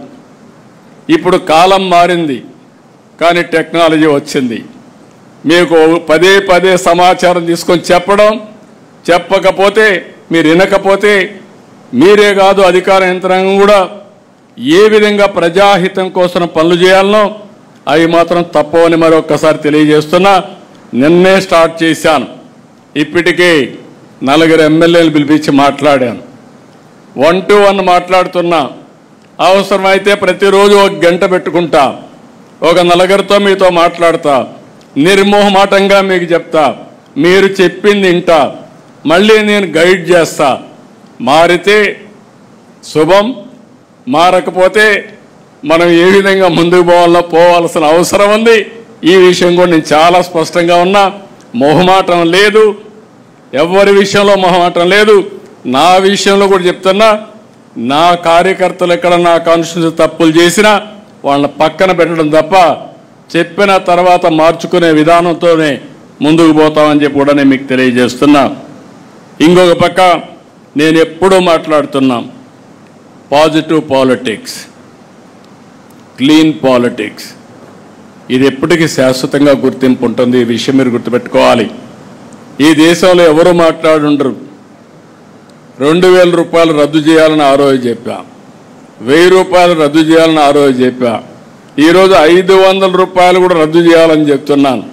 ఇప్పుడు కాలం మారింది, కానీ టెక్నాలజీ వచ్చింది. మీకు పదే పదే సమాచారం తీసుకొని చెప్పకపోతే, మీరు వినకపోతే మీరే కాదు అధికార యంత్రాంగం కూడా ఏ విధంగా ప్రజాహితం కోసం పనులు చేయాలనో అవి మాత్రం తప్పవని మరొక్కసారి తెలియజేస్తున్నా. నిన్నే స్టార్ట్ చేశాను. ఇప్పటికే 4 ఎమ్మెల్యేలు పిలిపించి మాట్లాడాను. 1-to-1 మాట్లాడుతున్నా. అవసరమైతే ప్రతిరోజు 1 గంట పెట్టుకుంటా. ఒక 4 మీతో మాట్లాడతా. నిర్మోహమాటంగా మీకు చెప్తా. మీరు చెప్పింది వింటా. మళ్ళీ నేను గైడ్ చేస్తా. మారితే శుభం, మారకపోతే మనం ఏ విధంగా ముందుకు పోవాల్సిన అవసరం ఉంది. ఈ విషయం కూడా నేను చాలా స్పష్టంగా ఉన్నా. మొహమాటం లేదు, ఎవరి విషయంలో మొహమాటం లేదు. నా విషయంలో కూడా చెప్తున్నా. నా కార్యకర్తలు ఎక్కడ నా కాన్స్టిట్యూన్సీ తప్పులు చేసినా వాళ్ళని పక్కన పెట్టడం తప్ప చెప్పిన తర్వాత మార్చుకునే విధానంతోనే ముందుకు పోతామని చెప్పి కూడా నేను మీకు తెలియజేస్తున్నా. ఇంకొక పక్క నేను ఎప్పుడూ మాట్లాడుతున్నా పాజిటివ్ పాలిటిక్స్, క్లీన్ పాలిటిక్స్. ఇది ఎప్పటికీ శాశ్వతంగా గుర్తింపు ఉంటుంది. ఈ విషయం మీరు గుర్తుపెట్టుకోవాలి. ఈ దేశంలో ఎవరు మాట్లాడుండరు. 2000 రూపాయలు రద్దు చేయాలని ఆ రోజు చెప్పా. 1000 రూపాయలు రద్దు చేయాలని ఆ రోజు చెప్పా. ఈరోజు 500 రూపాయలు కూడా రద్దు చేయాలని చెప్తున్నాను.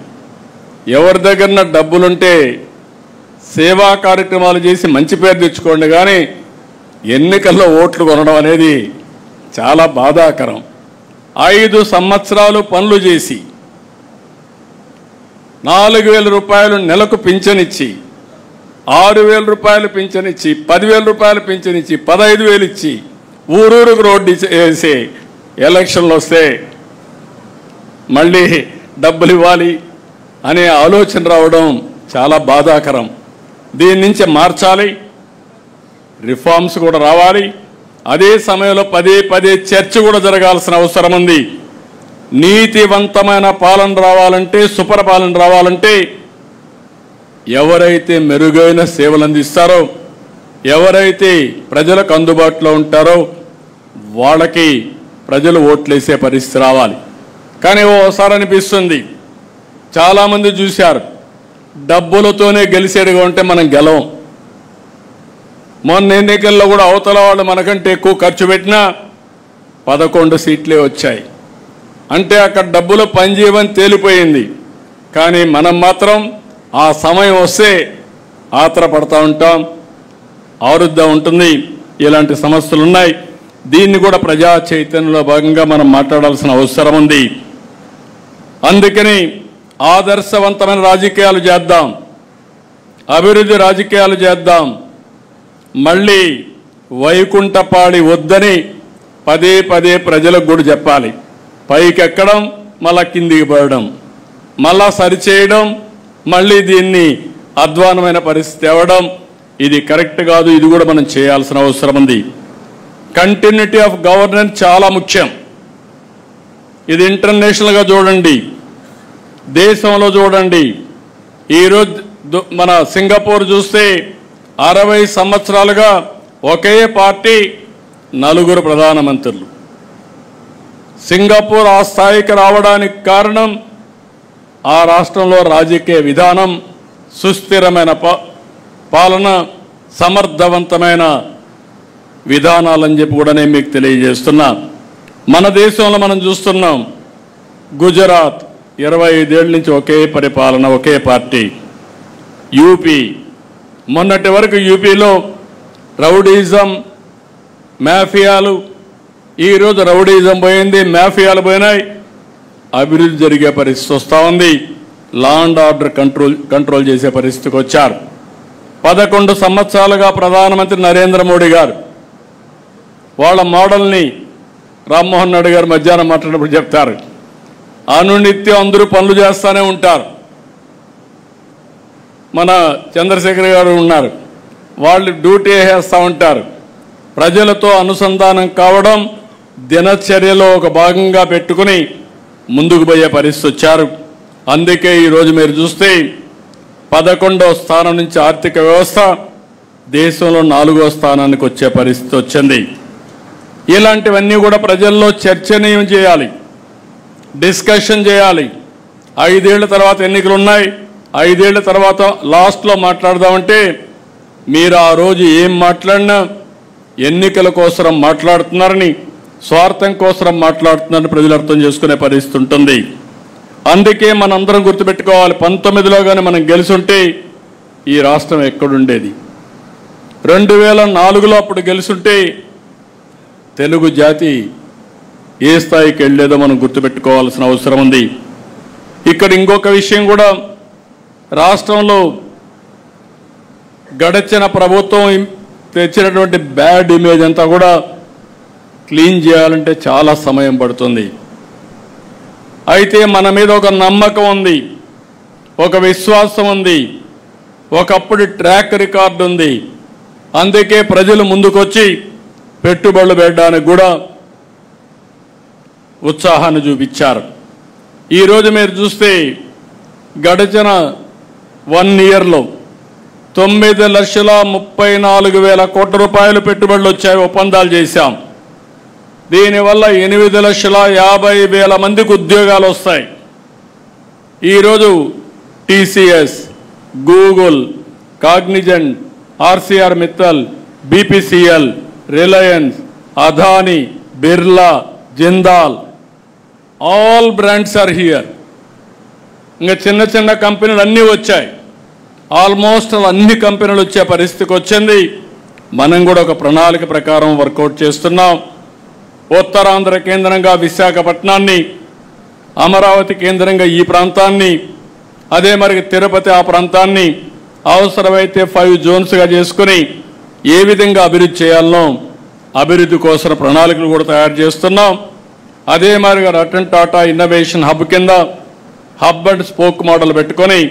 ఎవరి దగ్గర డబ్బులుంటే సేవా కార్యక్రమాలు చేసి మంచి పేరు తెచ్చుకోండి, కానీ ఎన్నికల్లో ఓట్లు కొనడం అనేది చాలా బాధాకరం. 5 సంవత్సరాలు పనులు చేసి 4000 రూపాయలు నెలకు పింఛనిచ్చి, 6000 రూపాయలు పింఛనిచ్చి, 10,000 రూపాయలు పింఛనిచ్చి, 15,000 ఇచ్చి ఊరూరుకు రోడ్డు వేసి ఎలక్షన్లు వస్తే మళ్ళీ డబ్బులు ఇవ్వాలి అనే ఆలోచన రావడం చాలా బాధాకరం. దీని నుంచి మార్చాలి, రిఫార్మ్స్ కూడా రావాలి. అదే సమయంలో పదే చర్చ కూడా జరగాల్సిన అవసరం ఉంది. నీతివంతమైన పాలన రావాలంటే, సుపరిపాలన రావాలంటే ఎవరైతే మెరుగైన సేవలు అందిస్తారో, ఎవరైతే ప్రజలకు అందుబాటులో ఉంటారో వాళ్ళకి ప్రజలు ఓట్లేసే పరిస్థితి రావాలి. కానీ ఓసారి అనిపిస్తుంది, చాలామంది చూశారు, డబ్బులతోనే గెలిచేడుగా ఉంటే మనం గెలవం. మొన్న ఎన్నికల్లో కూడా అవతల వాళ్ళు మనకంటే ఎక్కువ ఖర్చు పెట్టినా 11 సీట్లే వచ్చాయి. అంటే అక్కడ డబ్బులు పనిచేయమని తేలిపోయింది. కానీ మనం మాత్రం ఆ సమయం వస్తే ఆత్రపడతా ఉంటాం, ఆరుద్దా ఉంటుంది. ఇలాంటి సమస్యలు ఉన్నాయి. దీన్ని కూడా ప్రజా చైతన్యంలో భాగంగా మనం మాట్లాడాల్సిన అవసరం ఉంది. అందుకని ఆదర్శవంతమైన రాజకీయాలు చేద్దాం, అభివృద్ధి రాజకీయాలు చేద్దాం. మళ్ళీ వైకుంఠపాడి వద్దని పదే ప్రజలకు కూడా చెప్పాలి. పైకెక్కడం, మళ్ళా కిందికి పడడం, మళ్ళా సరిచేయడం, మళ్ళీ దీన్ని అధ్వానమైన పరిస్థితి తేవడం ఇది కరెక్ట్ కాదు. ఇది కూడా మనం చేయాల్సిన అవసరం ఉంది. కంటిన్యూటీ ఆఫ్ గవర్నెన్స్ చాలా ముఖ్యం. ఇది ఇంటర్నేషనల్గా చూడండి, దేశంలో చూడండి. ఈరోజు మన సింగపూర్ చూస్తే 60 సంవత్సరాలుగా ఒకే పార్టీ 4 ప్రధానమంత్రులు. సింగపూర్ ఆ స్థాయికి రావడానికి కారణం ఆ రాష్ట్రంలో రాజకీయ విధానం, సుస్థిరమైన పాలన, సమర్థవంతమైన విధానాలని చెప్పి కూడా నేను మీకు తెలియజేస్తున్నా. మన దేశంలో మనం చూస్తున్నాం, గుజరాత్ 25 ఏళ్ళ నుంచి ఒకే పరిపాలన, ఒకే పార్టీ. యూపీ మొన్నటి వరకు యూపీలో రౌడీజం, మాఫియాలు. ఈరోజు రౌడీజం పోయింది, మాఫియాలు పోయినాయి, అభివృద్ధి జరిగే పరిస్థితి వస్తూ ఉంది. లా అండ్ ఆర్డర్ కంట్రోల్ చేసే పరిస్థితికి వచ్చారు. 11 సంవత్సరాలుగా ప్రధానమంత్రి నరేంద్ర మోడీ గారు వాళ్ళ మోడల్ని రామ్మోహన్ నాయుడు గారు మధ్యాహ్నం మాట్లాడినప్పుడు చెప్తారు, అనునిత్యం అందరూ పనులు చేస్తూనే ఉంటారు. మన చంద్రశేఖర్ గారు ఉన్నారు, వాళ్ళు డ్యూటీ వేస్తూ ఉంటారు. ప్రజలతో అనుసంధానం కావడం దినచర్యలో ఒక భాగంగా పెట్టుకుని ముందుకు పోయే పరిస్థితి వచ్చారు. అందుకే ఈరోజు మీరు చూస్తే 11వ స్థానం నుంచి ఆర్థిక వ్యవస్థ దేశంలో 4వ స్థానానికి వచ్చే పరిస్థితి వచ్చింది. ఇలాంటివన్నీ కూడా ప్రజల్లో చర్చనీయం చేయాలి, డిస్కషన్ చేయాలి. 5 ఏళ్ల తర్వాత ఎన్నికలు ఉన్నాయి, 5 ఏళ్ల తర్వాత లాస్ట్లో మాట్లాడదామంటే మీరు ఆ రోజు ఏం మాట్లాడినా ఎన్నికల కోసం మాట్లాడుతున్నారని, స్వార్థం కోసం మాట్లాడుతున్నారని ప్రజలు అర్థం చేసుకునే పరిస్థితి ఉంటుంది. అందుకే మనందరం గుర్తుపెట్టుకోవాలి, 19లో కానీ మనం గెలుచుంటే ఈ రాష్ట్రం ఎక్కడుండేది. 2004లో అప్పుడు గెలుచుంటే తెలుగు జాతి ఏ స్థాయికి వెళ్ళేదో మనం గుర్తుపెట్టుకోవాల్సిన అవసరం ఉంది. ఇక్కడ ఇంకొక విషయం కూడా, రాష్ట్రంలో గడిచిన ప్రభుత్వం తెచ్చినటువంటి బ్యాడ్ ఇమేజ్ అంతా కూడా క్లీన్ చేయాలంటే చాలా సమయం పడుతుంది. అయితే మన మీద ఒక నమ్మకం ఉంది, ఒక విశ్వాసం ఉంది, ఒకప్పుడు ట్రాక్ రికార్డు ఉంది. అందుకే ప్రజలు ముందుకొచ్చి పెట్టుబడులు పెట్టడానికి కూడా ఉత్సాహాన్ని చూపించారు. ఈరోజు మీరు చూస్తే గడిచిన 1 ఇయర్లో 9,34,000 కోట్ల రూపాయలు పెట్టుబడులు వచ్చాయి, ఒప్పందాలు చేశాం. దీనివల్ల 8,50,000 మందికి ఉద్యోగాలు వస్తాయి. ఈరోజు TCS, Google, Cognizant, Arcelor Mittal, BPCL, Reliance, Adani, Birla, Jindal, all brands are here. ఇంకా చిన్న చిన్న కంపెనీలు అన్నీ వచ్చాయి. ఆల్మోస్ట్ అన్ని కంపెనీలు వచ్చే పరిస్థితికి వచ్చింది. మనం కూడా ఒక ప్రణాళిక ప్రకారం వర్కౌట్ చేస్తున్నాం. ఉత్తరాంధ్ర కేంద్రంగా విశాఖపట్నాన్ని, అమరావతి కేంద్రంగా ఈ ప్రాంతాన్ని, అదే మరి తిరుపతి ఆ ప్రాంతాన్ని అవసరమైతే 5 జోన్స్గా చేసుకుని ఏ విధంగా అభివృద్ధి చేయాలనో అభివృద్ధి కోసం ప్రణాళికలు కూడా తయారు చేస్తున్నాం. అదే మాదిరిగా రతన్ టాటా ఇన్నోవేషన్ హబ్ కింద హబ్ అండ్ స్పోక్ మోడల్ పెట్టుకొని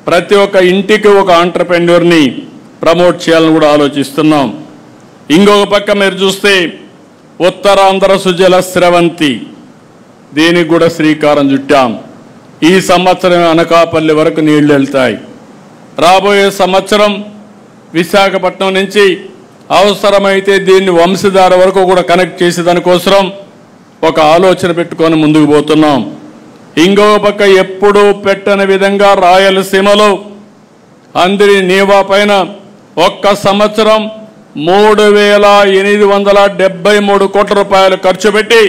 ప్రతి ఒక్క ఇంటికి ఒక ఆంటర్‌ప్రెన్యూర్ని ప్రమోట్ చేయాలని కూడా ఆలోచిస్తున్నాం. ఇంకొక పక్క మీరు చూస్తే ఉత్తరాంధ్ర సుజల స్రవంతి, దీనికి కూడా శ్రీకారం చుట్టాం. ఈ సంవత్సరం అనకాపల్లి వరకు నీళ్లు వెళ్తాయి. రాబోయే సంవత్సరం విశాఖపట్నం నుంచి అవసరమైతే దీన్ని వంశధార వరకు కూడా కనెక్ట్ చేసే దానికోసం ఒక ఆలోచన పెట్టుకొని ముందుకు పోతున్నాం. ఇంకో పక్క ఎప్పుడూ పెట్టని విధంగా రాయలసీమలో అందరి నీవా పైన ఒక్క సంవత్సరం 3,873 కోట్ల రూపాయలు ఖర్చు పెట్టి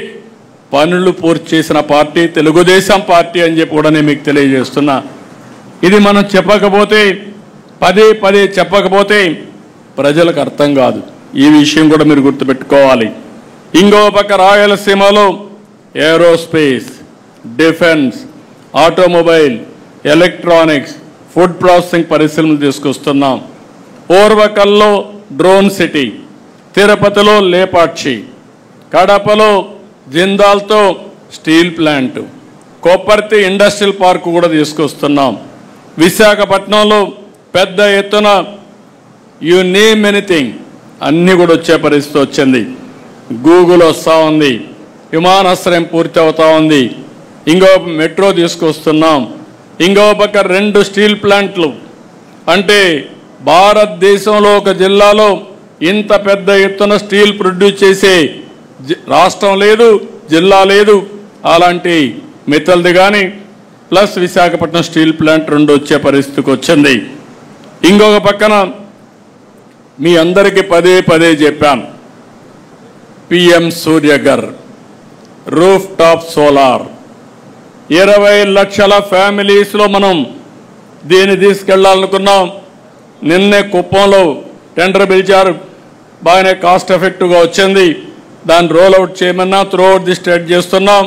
పనులు పూర్తి చేసిన పార్టీ తెలుగుదేశం పార్టీ అని చెప్పి కూడా నేను మీకు తెలియజేస్తున్నా. ఇది మనం చెప్పకపోతే, పదే పదే చెప్పకపోతే ప్రజలకు అర్థం కాదు. ఈ విషయం కూడా మీరు గుర్తుపెట్టుకోవాలి. ఇంకో పక్క రాయలసీమలో aerospace, defence, automobile, electronics, food processing పరిశ్రమలు తీసుకొస్తున్నాం. ఓర్వకల్లో డ్రోన్ సిటీ, తిరుపతిలో లేపాక్షి, కడపలో జిందాల్తో steel plant, Kopparthi industrial park కూడా తీసుకొస్తున్నాం. విశాఖపట్నంలో పెద్ద ఎత్తున యు నేమ్ ఎనీథింగ్ అన్నీ కూడా వచ్చే పరిస్థితి వచ్చింది. గూగుల్ వస్తూ ఉంది, విమానాశ్రయం పూర్తి అవుతా ఉంది, ఇంకో మెట్రో తీసుకొస్తున్నాం. ఇంకో పక్క 2 స్టీల్ ప్లాంట్లు. అంటే భారతదేశంలో ఒక జిల్లాలో ఇంత పెద్ద ఎత్తున స్టీల్ ప్రొడ్యూస్ చేసే రాష్ట్రం లేదు, జిల్లా లేదు. అలాంటి మిత్తల్ది కానీ ప్లస్ విశాఖపట్నం స్టీల్ ప్లాంట్ 2 వచ్చే పరిస్థితికి వచ్చింది. ఇంకొక పక్కన మీ అందరికీ పదే పదే చెప్పాను, PM Surya Ghar, roof top solar, 20 లక్షల ఫ్యామిలీస్లో మనం దీన్ని తీసుకెళ్లాలనుకున్నాం. నిన్నే కుప్పంలో టెండర్ పిలిచారు, బాగానే కాస్ట్ ఎఫెక్టివ్గా వచ్చింది. దాన్ని రోల్ అవుట్ చేయమన్నా త్రూఅవుట్ ది స్టేట్ చేస్తున్నాం.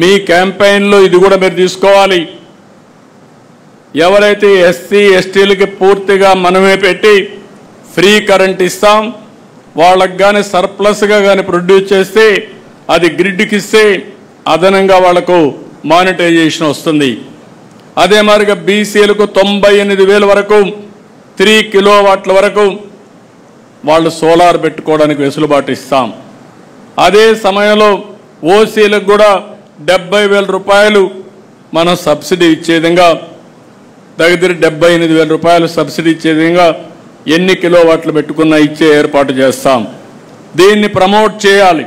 మీ క్యాంపెయిన్లో ఇది కూడా మీరు తీసుకోవాలి. ఎవరైతే ఎస్సీ ఎస్టీలకి పూర్తిగా మనమే పెట్టి ఫ్రీ కరెంట్ ఇస్తాం, వాళ్ళకి కానీ సర్ప్లస్గా కానీ ప్రొడ్యూస్ చేస్తే అది గ్రిడ్కి ఇస్తే అదనంగా వాళ్లకు మానిటైజేషన్ వస్తుంది. అదే మాదిరిగా బీసీలకు 98,000 వరకు 3 కిలోవాట్ల వరకు వాళ్ళు సోలార్ పెట్టుకోవడానికి వెసులుబాటు ఇస్తాం. అదే సమయంలో ఓసీలకు కూడా 70,000 రూపాయలు మనం సబ్సిడీ ఇచ్చే విధంగా, దగ్గర 78,000 రూపాయలు సబ్సిడీ ఇచ్చే విధంగా ఎన్ని కిలోవాట్లు పెట్టుకున్నా ఇచ్చే ఏర్పాటు చేస్తాం. దీన్ని ప్రమోట్ చేయాలి,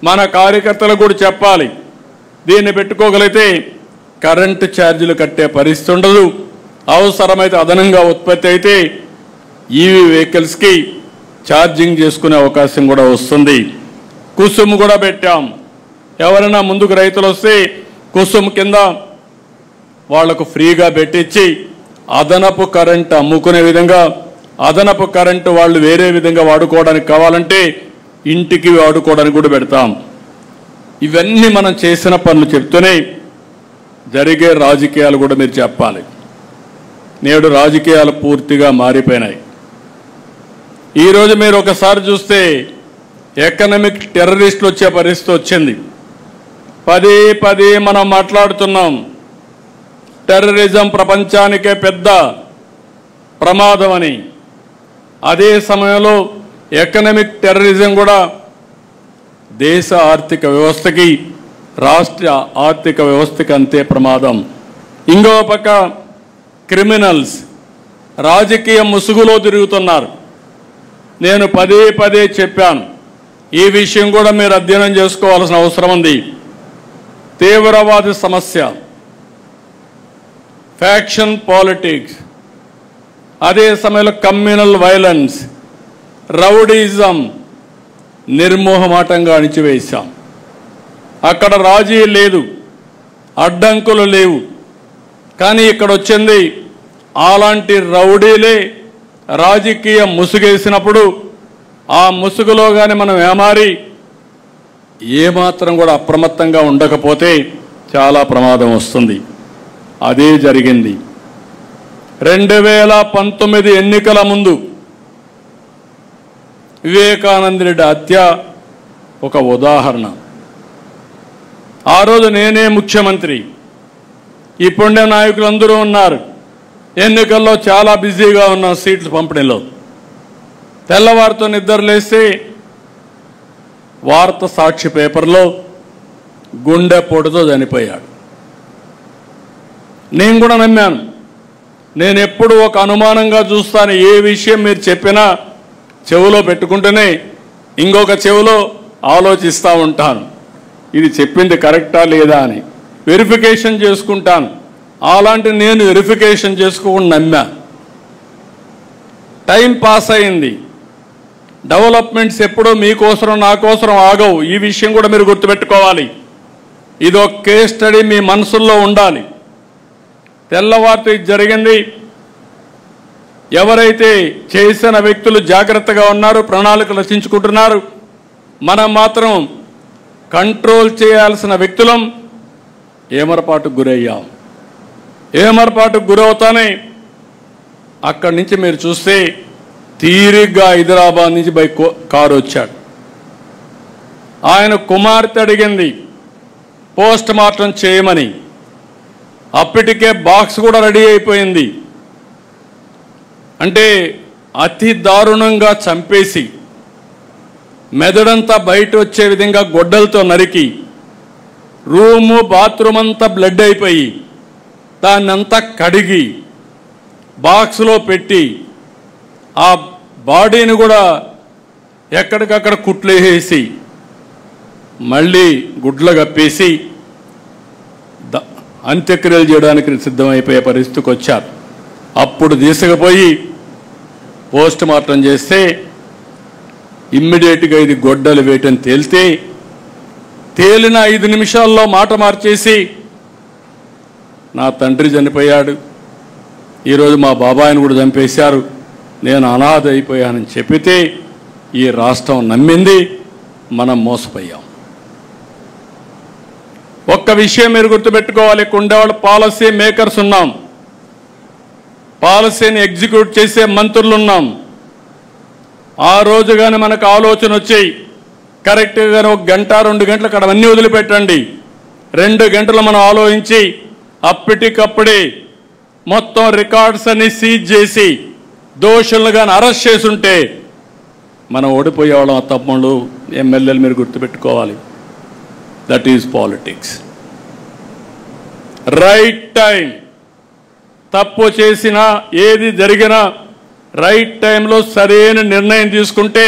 మన కార్యకర్తలకు కూడా చెప్పాలి. దీన్ని పెట్టుకోగలిగితే కరెంటు ఛార్జీలు కట్టే పరిస్థితి ఉండదు. అవసరమైతే అదనంగా ఉత్పత్తి అయితే ఈవీ వెహికల్స్కి ఛార్జింగ్ చేసుకునే అవకాశం కూడా వస్తుంది. కుసుమ్ కూడా పెట్టాం. ఎవరైనా ముందుకు రైతులు వస్తే కుసుమ్ కింద వాళ్లకు ఫ్రీగా పెట్టించి అదనపు కరెంటు అమ్ముకునే విధంగా, అదనపు కరెంటు వాళ్ళు వేరే విధంగా వాడుకోవడానికి కావాలంటే ఇంటికి వాడుకోవడానికి కూడా పెడతాం. ఇవన్నీ మనం చేసిన పనులు చెప్తూనే జరిగే రాజకీయాలు కూడా మీరు చెప్పాలి. నేడు రాజకీయాలు పూర్తిగా మారిపోయినాయి. ఈరోజు మీరు ఒకసారి చూస్తే ఎకనామిక్ టెర్రరిస్టులు వచ్చే పరిస్థితి వచ్చింది. పదే పదే మనం మాట్లాడుతున్నాం. టెర్రరిజం ప్రపంచానికే పెద్ద ప్రమాదం అని. అదే సమయంలో ఎకనామిక్ టెర్రరిజం కూడా దేశ ఆర్థిక వ్యవస్థకి, రాష్ట్ర ఆర్థిక వ్యవస్థకి అంతే ప్రమాదం. ఇంకో పక్క క్రిమినల్స్ రాజకీయ ముసుగులో తిరుగుతున్నారు. నేను పదే పదే చెప్పాను, ఈ విషయం కూడా మీరు అధ్యయనం చేసుకోవాల్సిన అవసరం ఉంది. తీవ్రవాద సమస్య, ఫ్యాక్షన్ పాలిటిక్స్, అదే సమయంలో కమ్యూనల్ వైలెన్స్, రౌడీజం నిర్మోహమాటంగా అణిచివేశాం. అక్కడ రాజీ లేదు, అడ్డంకులు లేవు. కానీ ఇక్కడ వచ్చింది అలాంటి రౌడీలే రాజకీయ ముసుగేసినప్పుడు ఆ ముసుగులో కానీ మనం ఏమారి ఏమాత్రం కూడా అప్రమత్తంగా ఉండకపోతే చాలా ప్రమాదం వస్తుంది. అదే జరిగింది. 2019 ఎన్నికల ముందు వివేకానంద రెడ్డి హత్య ఒక ఉదాహరణ. ఆ రోజు నేనే ముఖ్యమంత్రి, ఇప్పుడే నాయకులందరూ ఉన్నారు. ఎన్నికల్లో చాలా బిజీగా ఉన్నాం సీట్ల పంపిణీలో. తెల్లవారితో నిద్రలేసి వార్త సాక్షి పేపర్లో గుండెపోటుతో చనిపోయాడు. నేను కూడా నమ్మాను. నేను ఎప్పుడు ఒక అనుమానంగా చూస్తాను. ఏ విషయం మీరు చెప్పినా చెవులో పెట్టుకుంటేనే ఇంకొక చెవులో ఆలోచిస్తూ ఉంటాను, ఇది చెప్పింది కరెక్టా లేదా అని వెరిఫికేషన్ చేసుకుంటాను. అలాంటి నేను వెరిఫికేషన్ చేసుకోకుండా నమ్మా. టైం పాస్ అయింది. డెవలప్మెంట్స్ ఎప్పుడో మీకోసం నా కోసం ఆగవు. ఈ విషయం కూడా మీరు గుర్తుపెట్టుకోవాలి. ఇది ఒక కేస్ స్టడీ మీ మనసుల్లో ఉండాలి. తెల్లవారితో ఇది జరిగింది. ఎవరైతే చేసిన వ్యక్తులు జాగ్రత్తగా ఉన్నారు, ప్రణాళికలు రచించుకుంటున్నారు, మనం మాత్రం కంట్రోల్ చేయాల్సిన వ్యక్తులం ఏమరపాటుకు గురయ్యాం. ఏమరపాటుకు గురవుతానే అక్కడి నుంచి మీరు చూస్తే తీరిగ్గా హైదరాబాద్ నుంచి కారు వచ్చాడు. ఆయన కుమార్తె అడిగింది పోస్ట్ మార్టం చేయమని. అప్పటికే బాక్స్ కూడా రెడీ అయిపోయింది. అంటే అతి దారుణంగా చంపేసి మెదడంతా బయట వచ్చే విధంగా గొడ్డలతో నరికి రూము బాత్రూమ్ అంతా బ్లడ్ అయిపోయి దాన్నంతా కడిగి బాక్స్లో పెట్టి ఆ బాడీని కూడా ఎక్కడికక్కడ కుట్లేసి మళ్ళీ గుడ్లు కప్పేసి అంత్యక్రియలు చేయడానికి సిద్ధమైపోయే పరిస్థితికి వచ్చారు. అప్పుడు తీసుకుపోయి పోస్ట్ మార్టం చేస్తే ఇమ్మీడియట్గా ఇది గొడ్డలు వేయటం తేలితే తేలిన 5 నిమిషాల్లో మాట మార్చేసి నా తండ్రి చనిపోయాడు, ఈరోజు మా బాబాయిని కూడా చంపేశారు, నేను అనాథ అయిపోయానని చెప్పితే ఈ రాష్ట్రం నమ్మింది. మనం మోసపోయాం. ఒక్క విషయం మీరు గుర్తుపెట్టుకోవాలి. ఉండేవాళ్ళు పాలసీ మేకర్స్ ఉన్నాం, పాలసీని ఎగ్జిక్యూట్ చేసే మంత్రులు ఉన్నాం. ఆ రోజు కానీ మనకు ఆలోచన వచ్చాయి కరెక్ట్గా 1 గంట 2 గంటలు అక్కడ అన్నీ వదిలిపెట్టండి, 2 గంటలు మనం ఆలోచించి అప్పటికప్పుడే మొత్తం రికార్డ్స్ అన్ని సీజ్ చేసి దోషులను కానీ అరెస్ట్ చేసుంటే మనం ఓడిపోయేవాళ్ళం తమ్ముళ్ళు ఎమ్మెల్యేలు మీరు గుర్తుపెట్టుకోవాలి. That is politics. Right time, తప్పు చేసినా ఏది జరిగినా రైట్ టైంలో సరైన నిర్ణయం తీసుకుంటే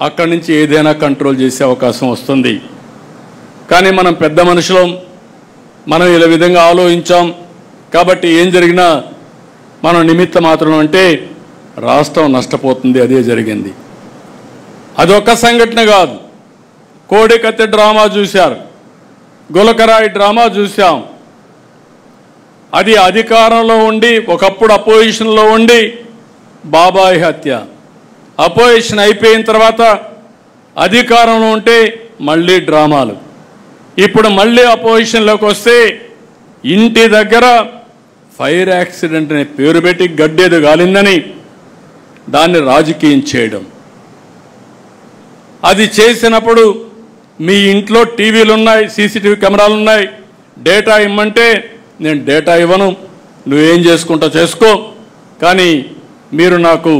అక్కడి నుంచి ఏదైనా కంట్రోల్ చేసే అవకాశం వస్తుంది. కానీ మనం పెద్ద మనుషులం, మనం ఇలా విధంగా ఆలోచించాం కాబట్టి ఏం జరిగినా మనం నిమిత్త మాత్రం అంటే రాష్ట్రం నష్టపోతుంది. అదే జరిగింది. అదొక్క సంఘటన కాదు. కోడికత్తి డ్రామా చూశారు, గులకరాయి డ్రామా చూశాం. అది అధికారంలో ఉండి ఒకప్పుడు అపోజిషన్లో ఉండి బాబాయ్ హత్య, అపోజిషన్ అయిపోయిన తర్వాత అధికారంలో ఉంటే మళ్ళీ డ్రామాలు. ఇప్పుడు మళ్ళీ అపోజిషన్లోకి వస్తే ఇంటి దగ్గర ఫైర్ యాక్సిడెంట్ అనే పేరు పెట్టి గడ్డేది గాలిందని దాన్ని రాజకీయం చేయడం. అది చేసినప్పుడు మీ ఇంట్లో టీవీలు ఉన్నాయి, సీసీటీవీ కెమెరాలు ఉన్నాయి, డేటా ఇమ్మంటే నేను డేటా ఇవ్వను, నువ్వేం చేసుకుంటా చేసుకో, కానీ మీరు నాకు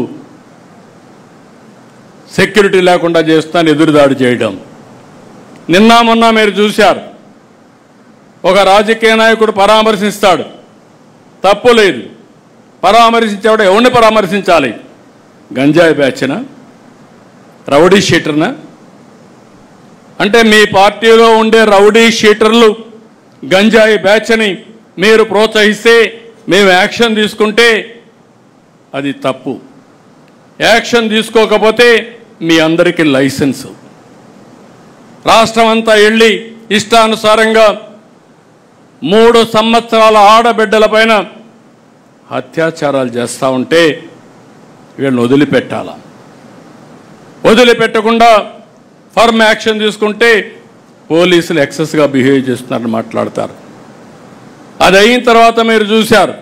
సెక్యూరిటీ లేకుండా చేస్తాను ఎదురుదాడి చేయడం. నిన్న మొన్న మీరు చూశారు, ఒక రాజకీయ నాయకుడు పరామర్శిస్తాడు, తప్పు లేదు, పరామర్శించేవాడు ఎవరిని పరామర్శించాలి? గంజాయి బ్యాచ్నా, రౌడీ షీటర్నా? అంటే మీ పార్టీలో ఉండే రౌడీ షీటర్లు గంజాయి బ్యాచ్ని మీరు ప్రోత్సహిస్తే మేము యాక్షన్ తీసుకుంటే అది తప్పు. యాక్షన్ తీసుకోకపోతే మీ అందరికీ లైసెన్సు. రాష్ట్రం అంతా వెళ్ళి ఇష్టానుసారంగా 3 సంవత్సరాల ఆడబిడ్డల పైన అత్యాచారాలు చేస్తూ ఉంటే వీళ్ళని వదిలిపెట్టాలా? వదిలిపెట్టకుండా ఫర్మ్ యాక్షన్ తీసుకుంటే పోలీసులు ఎక్సెస్గా బిహేవ్ చేస్తున్నారని మాట్లాడతారు. అది అయిన తర్వాత మీరు చూశారు,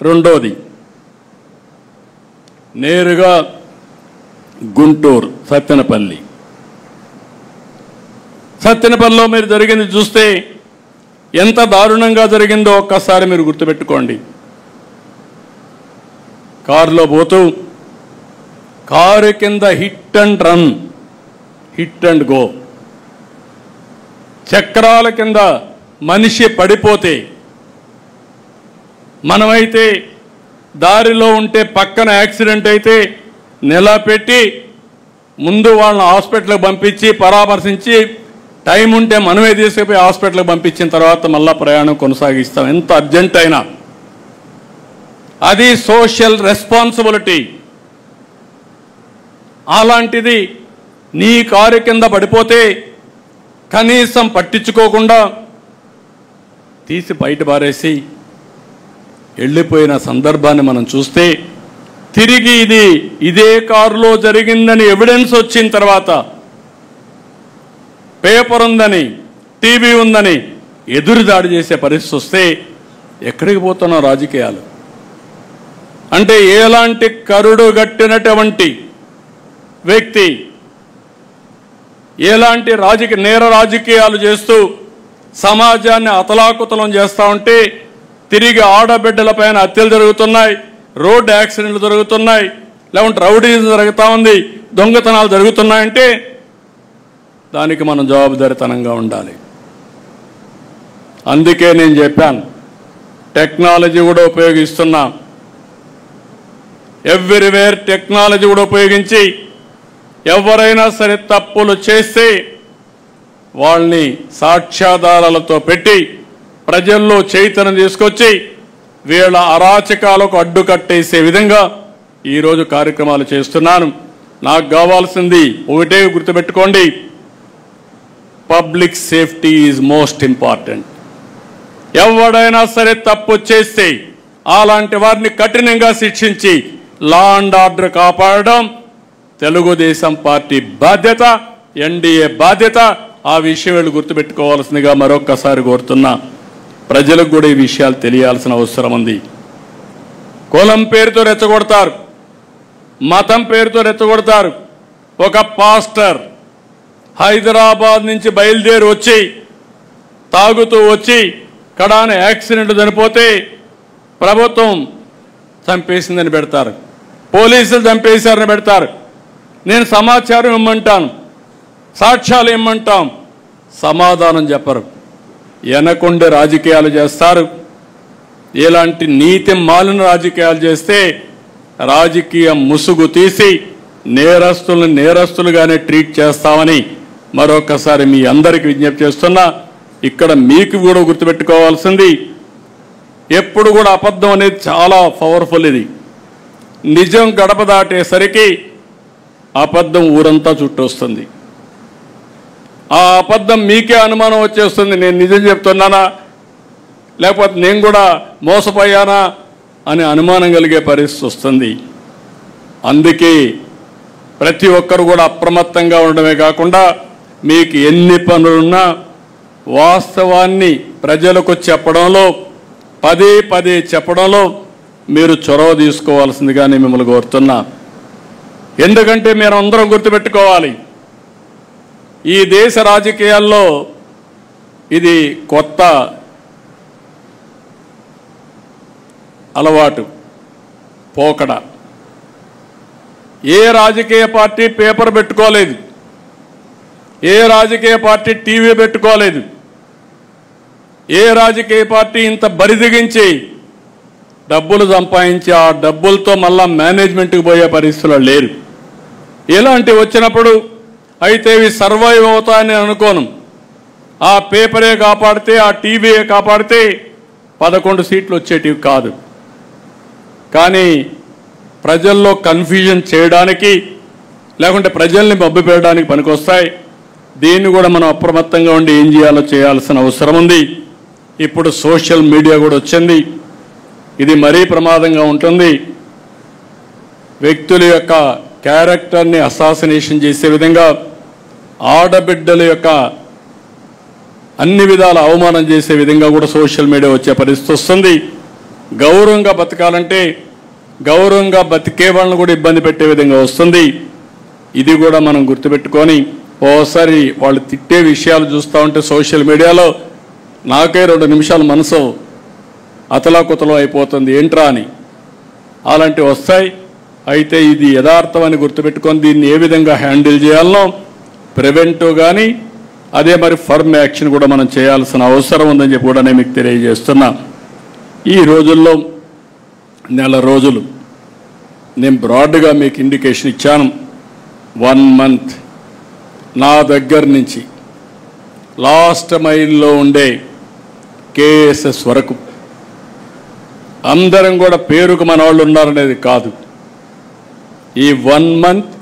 రెండోది నేరుగా గుంటూరు సత్తెనపల్లిలో మీరు జరిగింది చూస్తే ఎంత దారుణంగా జరిగిందో ఒక్కసారి మీరు గుర్తుపెట్టుకోండి. కారులో పోతూ కారు కింద hit and run, hit and go, చక్రాల కింద మనిషి పడిపోతే మనమైతే దారిలో ఉంటే పక్కన యాక్సిడెంట్ అయితే నిలబెట్టి ముందు వాళ్ళని హాస్పిటల్కి పంపించి పరామర్శించి టైం ఉంటే మనమే తీసుకుపోయి హాస్పిటల్కి పంపించిన తర్వాత మళ్ళా ప్రయాణం కొనసాగిస్తాం, ఎంత అర్జెంట్ అయినా. అది సోషల్ రెస్పాన్సిబిలిటీ. అలాంటిది నీ కారు కింద పడిపోతే కనీసం పట్టించుకోకుండా తీసి బయట పారేసి వెళ్ళిపోయిన సందర్భాన్ని మనం చూస్తే, తిరిగి ఇదే కారులో జరిగిందని ఎవిడెన్స్ వచ్చిన తర్వాత, పేపర్ ఉందని, టీవీ ఉందని ఎదురుదాడి చేసే పరిస్థితి వస్తే ఎక్కడికి పోతున్నాం రాజకీయాలు? అంటే ఎలాంటి కరుడు గట్టినటువంటి వ్యక్తి ఎలాంటి నేర రాజకీయాలు చేస్తూ సమాజాన్ని అతలాకుతలం చేస్తూ ఉంటే తిరిగి ఆడబిడ్డలపైన హత్యలు జరుగుతున్నాయి, రోడ్డు యాక్సిడెంట్లు జరుగుతున్నాయి, లేకుంటే రౌడీజం జరుగుతూ ఉంది, దొంగతనాలు జరుగుతున్నాయంటే దానికి మనం జవాబుదారీతనంగా ఉండాలి. అందుకే నేను చెప్పాను, టెక్నాలజీ కూడా ఉపయోగిస్తున్నా. ఎవ్రీవేర్ టెక్నాలజీ కూడా ఉపయోగించి ఎవరైనా సరే తప్పులు చేస్తే వాళ్ళని సాక్ష్యాధారాలతో పెట్టి ప్రజల్లో చైతన్యం తీసుకొచ్చి వీళ్ళ అరాచకాలకు అడ్డుకట్టేసే విధంగా ఈరోజు కార్యక్రమాలు చేస్తున్నాను. నాకు కావాల్సింది ఒకటే గుర్తుపెట్టుకోండి, public safety is most important. ఎవడైనా సరే తప్పు చేస్తే అలాంటి వారిని కఠినంగా శిక్షించి లా అండ్ ఆర్డర్ కాపాడడం తెలుగుదేశం పార్టీ బాధ్యత, ఎన్డీఏ బాధ్యత. ఆ విషయం వీళ్ళు గుర్తుపెట్టుకోవాల్సిందిగా మరొక్కసారి కోరుతున్నా. ప్రజలకు కూడా ఈ విషయాలు తెలియాల్సిన అవసరం ఉంది. కులం పేరుతో రెచ్చగొడతారు, మతం పేరుతో రెచ్చగొడతారు. ఒక పాస్టర్ హైదరాబాద్ నుంచి బయలుదేరి వచ్చి తాగుతూ వచ్చి కడాన యాక్సిడెంట్ చనిపోతే ప్రభుత్వం చంపేసిందని పెడతారు, పోలీసులు చంపేశారని పెడతారు. నేను సమాచారం ఇమ్మంటాను, సాక్ష్యాలు ఇమ్మంటాం, సమాధానం చెప్పరు. వెనకుండే రాజకీయాలు చేస్తారు. ఇలాంటి నీతి మాలిన రాజకీయాలు చేస్తే రాజకీయ ముసుగు తీసి నేరస్తులను నేరస్తులుగానే ట్రీట్ చేస్తామని మరొకసారి మీ అందరికీ విజ్ఞప్తి చేస్తున్నా. ఇక్కడ మీకు కూడా గుర్తుపెట్టుకోవాల్సింది, ఎప్పుడు కూడా అబద్ధం అనేది చాలా పవర్ఫుల్. ఇది నిజం గడప దాటేసరికి అబద్ధం ఊరంతా చుట్టొస్తుంది. ఆ అబద్ధం మీకే అనుమానం వచ్చేస్తుంది, నేను నిజం చెప్తున్నానా లేకపోతే నేను కూడా మోసపోయానా అని అనుమానం కలిగే పరిస్థితి వస్తుంది. అందుకే ప్రతి ఒక్కరు కూడా అప్రమత్తంగా ఉండడమే కాకుండా మీకు ఎన్ని పనులున్నా వాస్తవాన్ని ప్రజలకు చెప్పడంలో, పదే పదే చెప్పడంలో మీరు చొరవ తీసుకోవాల్సిందిగా నేను మిమ్మల్ని కోరుతున్నా. ఎందుకంటే మీరు అందరం గుర్తుపెట్టుకోవాలి, ఈ దేశ రాజకీయాల్లో ఇది కొత్త అలవాటు, పోకడ. ఏ రాజకీయ పార్టీ పేపర్ పెట్టుకోలేదు, ఏ రాజకీయ పార్టీ టీవీ పెట్టుకోలేదు, ఏ రాజకీయ పార్టీ ఇంత బరిదిగించి డబ్బులు సంపాదించి ఆ డబ్బులతో మళ్ళా మేనేజ్మెంట్కి పోయే పరిస్థితులు లేరు. ఇలాంటివి వచ్చినప్పుడు అయితే ఇవి సర్వైవ్ అవుతాయని అనుకోను. ఆ పేపరే కాపాడితే, ఆ టీవీయే కాపాడితే 11 సీట్లు వచ్చేటివి కాదు. కానీ ప్రజల్లో కన్ఫ్యూజన్ చేయడానికి, లేకుంటే ప్రజల్ని మభ్యపెట్టడానికి పనికొస్తాయి. దీన్ని కూడా మనం అప్రమత్తంగా ఉండి ఏం చేయాలో చేయాల్సిన అవసరం ఉంది. ఇప్పుడు సోషల్ మీడియా కూడా వచ్చింది, ఇది మరీ ప్రమాదంగా ఉంటుంది. వ్యక్తుల యొక్క క్యారెక్టర్ని అసాసినేషన్ చేసే విధంగా, ఆడబిడ్డల యొక్క అన్ని విధాల అవమానం చేసే విధంగా కూడా సోషల్ మీడియా వచ్చే పరిస్థితి వస్తుంది. గౌరవంగా బతకాలంటే గౌరవంగా బతికే వాళ్ళని కూడా ఇబ్బంది పెట్టే విధంగా వస్తుంది. ఇది కూడా మనం గుర్తుపెట్టుకొని, ఓసారి వాళ్ళు తిట్టే విషయాలు చూస్తూ ఉంటే సోషల్ మీడియాలో నాకే 2 నిమిషాలు మనసు అతలాకుతలం అయిపోతుంది, ఏంట్రా అని. అలాంటివి వస్తాయి. అయితే ఇది యథార్థం అని గుర్తుపెట్టుకొని దీన్ని ఏ విధంగా హ్యాండిల్ చేయాలనో ప్రివెంటివ్ కానీ అదే మరి ఫర్మ్ యాక్షన్ కూడా మనం చేయాల్సిన అవసరం ఉందని చెప్పి కూడా నేను మీకు తెలియజేస్తున్నా. ఈ రోజుల్లో నెల రోజులు నేను బ్రాడ్గా మీకు ఇండికేషన్ ఇచ్చాను. 1 మంత్ నా దగ్గర నుంచి లాస్ట్ మైల్లో ఉండే కేఎస్ఎస్ వరకు అందరం కూడా పేరుకు మన వాళ్ళు ఉన్నారనేది కాదు. ఈ 1 మంత్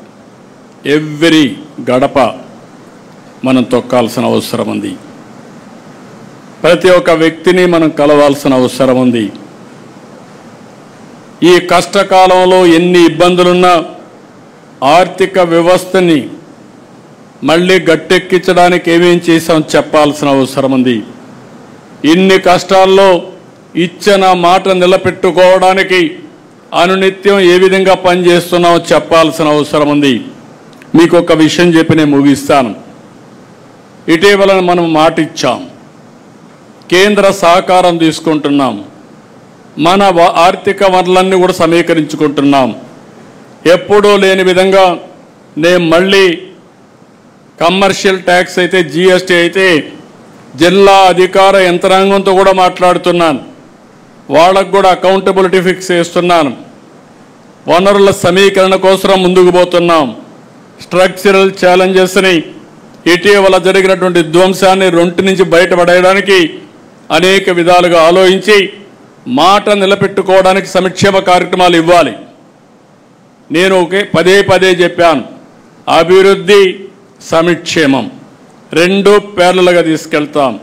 ఎవ్రీ గడప మనం తొక్కాల్సిన అవసరం ఉంది. ప్రతి ఒక్క వ్యక్తిని మనం కలవాల్సిన అవసరం ఉంది. ఈ కష్టకాలంలో ఎన్ని ఇబ్బందులున్నా ఆర్థిక వ్యవస్థని మళ్ళీ గట్టెక్కించడానికి ఏమేం చేశాం చెప్పాల్సిన అవసరం ఉంది. ఇన్ని కష్టాల్లో ఇచ్చిన మాట నిలబెట్టుకోవడానికి అనునిత్యం ఏ విధంగా పనిచేస్తున్నామో చెప్పాల్సిన అవసరం ఉంది. మీకు ఒక విషయం చెప్పి నేను ముగిస్తాను. ఇటీవల మనం మాట ఇచ్చాం, కేంద్ర సహకారం తీసుకుంటున్నాం, మన ఆర్థిక వనరులన్నీ కూడా సమీకరించుకుంటున్నాం. ఎప్పుడూ లేని విధంగా నేను మళ్ళీ కమర్షియల్ ట్యాక్స్ అయితే, జిఎస్టీ అయితే జిల్లా అధికార యంత్రాంగంతో కూడా మాట్లాడుతున్నాను. వాళ్ళకు కూడా అకౌంటబిలిటీ ఫిక్స్ చేస్తున్నాను. వనరుల సమీకరణ కోసం ముందుకు పోతున్నాం. స్ట్రక్చరల్ ఛాలెంజెస్ని, ఇటీవల జరిగినటువంటి ధ్వంసాన్ని 2 నుంచి బయటపడేయడానికి అనేక విధాలుగా ఆలోచించి మాట నిలబెట్టుకోవడానికి సంక్షేమ కార్యక్రమాలు ఇవ్వాలి. నేను పదే పదే చెప్పాను, అభివృద్ధి సంక్షేమం 2 ప్యారలల్గా తీసుకెళ్తాం.